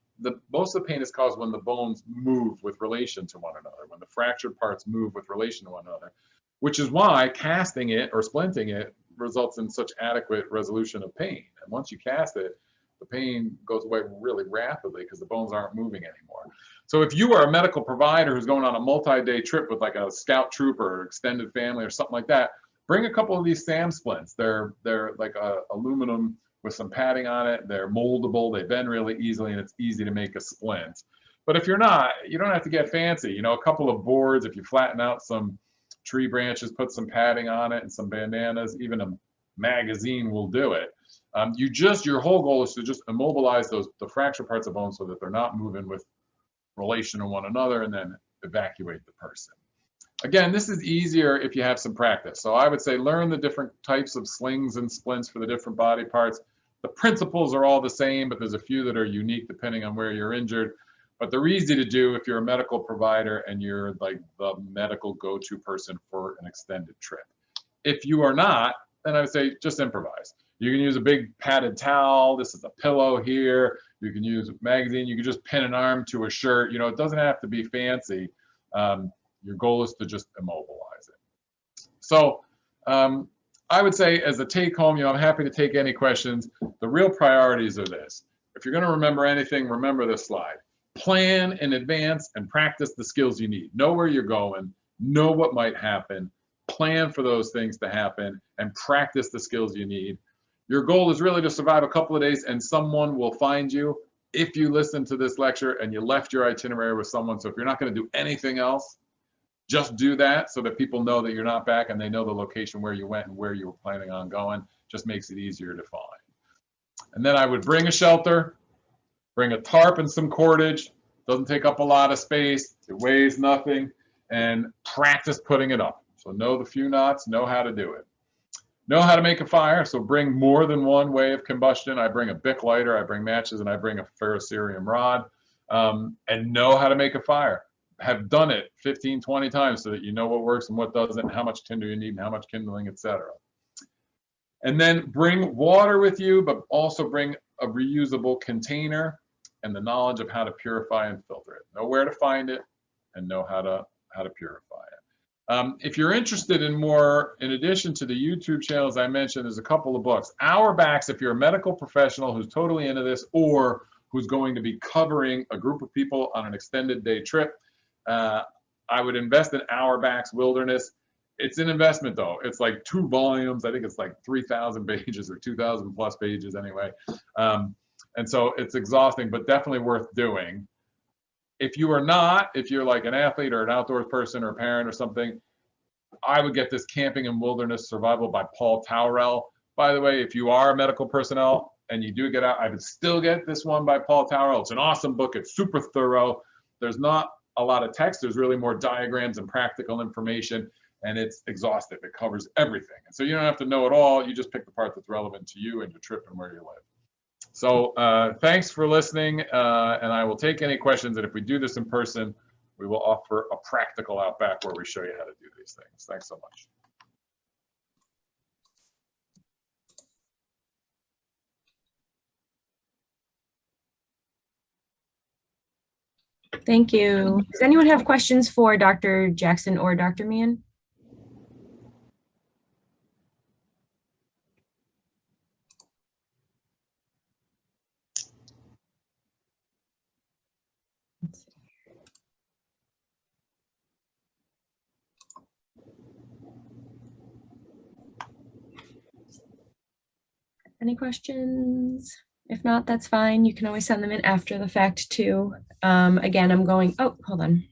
most of the pain is caused when the bones move with relation to one another, when the fractured parts move with relation to one another, which is why casting it or splinting it results in such adequate resolution of pain. And once you cast it, the pain goes away really rapidly because the bones aren't moving anymore. So if you are a medical provider who's going on a multi-day trip with like a scout troop or extended family or something like that, bring a couple of these SAM splints. They're like aluminum with some padding on it. They're moldable. They bend really easily, and it's easy to make a splint. But if you're not, you don't have to get fancy. You know, a couple of boards, if you flatten out some tree branches, put some padding on it and some bandanas, even a magazine will do it. Your whole goal is to just immobilize the fracture parts of bone so that they're not moving with relation to one another, and then evacuate the person. Again, this is easier if you have some practice. So I would say learn the different types of slings and splints for the different body parts. The principles are all the same, but there's a few that are unique depending on where you're injured. But they're easy to do if you're a medical provider and you're like the medical go-to person for an extended trip. If you are not, then I would say just improvise. You can use a big padded towel. This is a pillow here. You can use a magazine. You can just pin an arm to a shirt. You know, it doesn't have to be fancy. Your goal is to just immobilize it. So I would say as a take home, you know, I'm happy to take any questions. The real priorities are this. If you're going to remember anything, remember this slide. Plan in advance and practice the skills you need. Know where you're going, know what might happen, plan for those things to happen, and practice the skills you need. Your goal is really to survive a couple of days, and someone will find you if you listen to this lecture and you left your itinerary with someone. So if you're not going to do anything else, just do that so that people know that you're not back and they know the location where you went and where you were planning on going. Just makes it easier to find. And then I would bring a shelter, bring a tarp and some cordage. Doesn't take up a lot of space. It weighs nothing. And practice putting it up. So know the few knots, know how to do it. Know how to make a fire. So bring more than one way of combustion. I bring a Bic lighter, I bring matches, and I bring a ferrocerium rod. And know how to make a fire. Have done it 15, 20 times so that you know what works and what doesn't, and how much tinder you need and how much kindling, etc. And then bring water with you, but also bring a reusable container and the knowledge of how to purify and filter it. Know where to find it and know how to purify it. If you're interested in more, in addition to the YouTube channels I mentioned, there's a couple of books. Our Backs, if you're a medical professional who's totally into this or who's going to be covering a group of people on an extended day trip, I would invest in Our Backs Wilderness. It's an investment though. It's like 2 volumes. I think it's like 3,000 pages or 2,000 plus pages anyway. And so it's exhausting, but definitely worth doing. If you are not, if you're like an athlete or an outdoors person or a parent or something, I would get this Camping and Wilderness Survival by Paul Taurel. By the way, if you are medical personnel and you do get out, I would still get this one by Paul Taurel. It's an awesome book. It's super thorough. There's not a lot of text. There's really more diagrams and practical information, and it's exhaustive. It covers everything. And so you don't have to know it all. You just pick the part that's relevant to you and your trip and where you live. So thanks for listening, and I will take any questions. And if we do this in person, we will offer a practical out back where we show you how to do these things. Thanks so much. Thank you. Does anyone have questions for Dr. Jackson or Dr. Meehan? Any questions? If not, that's fine. You can always send them in after the fact too. Again, I'm going, oh, hold on.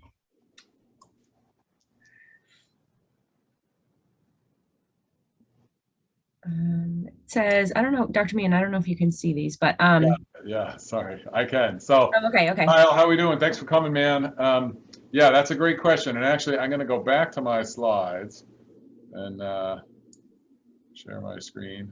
It says, I don't know, Dr. Meehan, I don't know if you can see these, but Yeah, sorry, I can. So, oh, okay. Kyle, how we doing? Thanks for coming, man. Yeah, that's a great question. And actually, I'm going to go back to my slides and share my screen.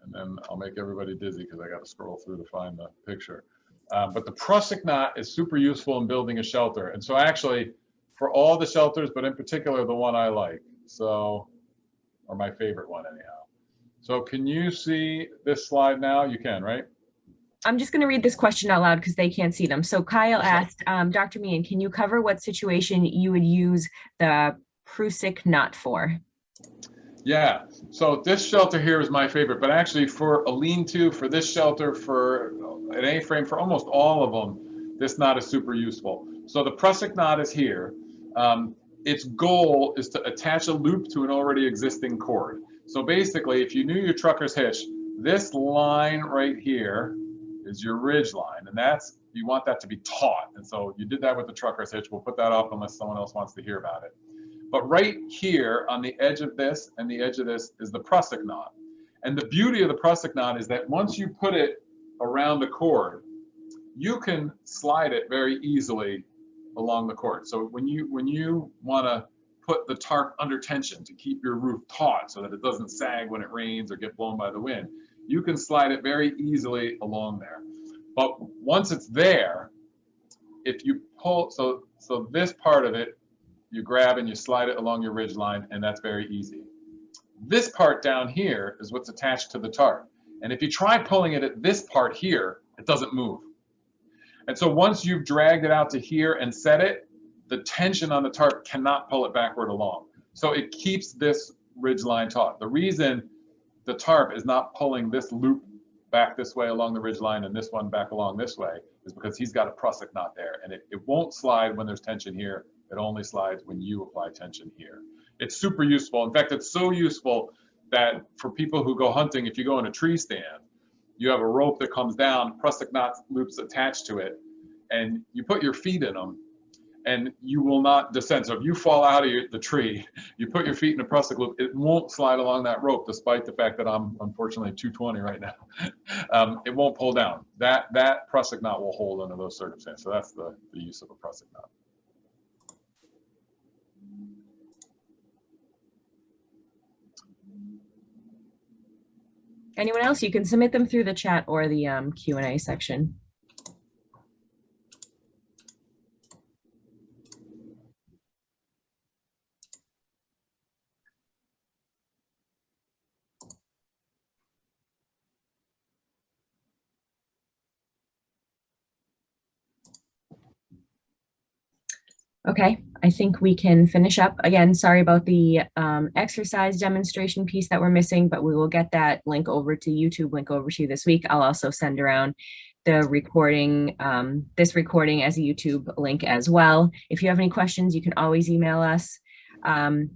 And then I'll make everybody dizzy because I got to scroll through to find the picture. But the Prusik knot is super useful in building a shelter. And so actually, for all the shelters, but in particular, the one I like, so, or my favorite one anyhow. So can you see this slide now? You can, right? I'm just going to read this question out loud because they can't see them. So Kyle asked, Dr. Meehan, can you cover what situation you would use the Prusik knot for? Yeah, so this shelter here is my favorite, but actually for a lean-to, for this shelter, for an A-frame, for almost all of them, this knot is super useful. So the Prusik knot is here. Its goal is to attach a loop to an already existing cord. So basically, if you knew your trucker's hitch, this line right here is your ridge line, and that's, you want that to be taut. And so you did that with the trucker's hitch. We'll put that up unless someone else wants to hear about it. But right here on the edge of this and the edge of this is the Prusik knot. And the beauty of the Prusik knot is that once you put it around the cord, you can slide it very easily along the cord. So when you want to put the tarp under tension to keep your roof taut so that it doesn't sag when it rains or get blown by the wind, you can slide it very easily along there. But once it's there, if you pull, so this part of it, you grab and you slide it along your ridge line, and that's very easy. This part down here is what's attached to the tarp. And if you try pulling it at this part here, it doesn't move. And so once you've dragged it out to here and set it, the tension on the tarp cannot pull it backward along. So it keeps this ridge line taut. The reason the tarp is not pulling this loop back this way along the ridge line and this one back along this way is because he's got a Prusik knot there, and it won't slide when there's tension here. It only slides when you apply tension here. It's super useful. In fact, it's so useful that for people who go hunting, if you go in a tree stand, you have a rope that comes down, Prusik knot loops attached to it, and you put your feet in them, and you will not descend. So if you fall out of the tree, you put your feet in a Prusik loop, it won't slide along that rope, despite the fact that I'm unfortunately 220 right now. It won't pull down. That Prusik knot will hold under those circumstances. So that's the use of a Prusik knot. Anyone else? You can submit them through the chat or the Q&A section. Okay, I think we can finish up. Again, sorry about the exercise demonstration piece that we're missing, but we will get that link over to YouTube, link over to you this week. I'll also send around the recording, this recording as a YouTube link as well. If you have any questions, you can always email us. And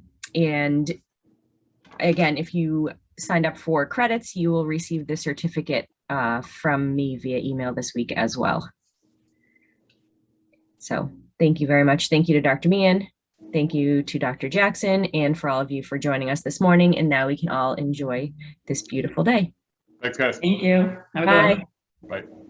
again, if you signed up for credits, you will receive the certificate from me via email this week as well. So thank you very much. Thank you to Dr. Meehan. Thank you to Dr. Jackson, and for all of you for joining us this morning. And now we can all enjoy this beautiful day. Thanks, guys. Thank you. Have a good Bye. one. Bye.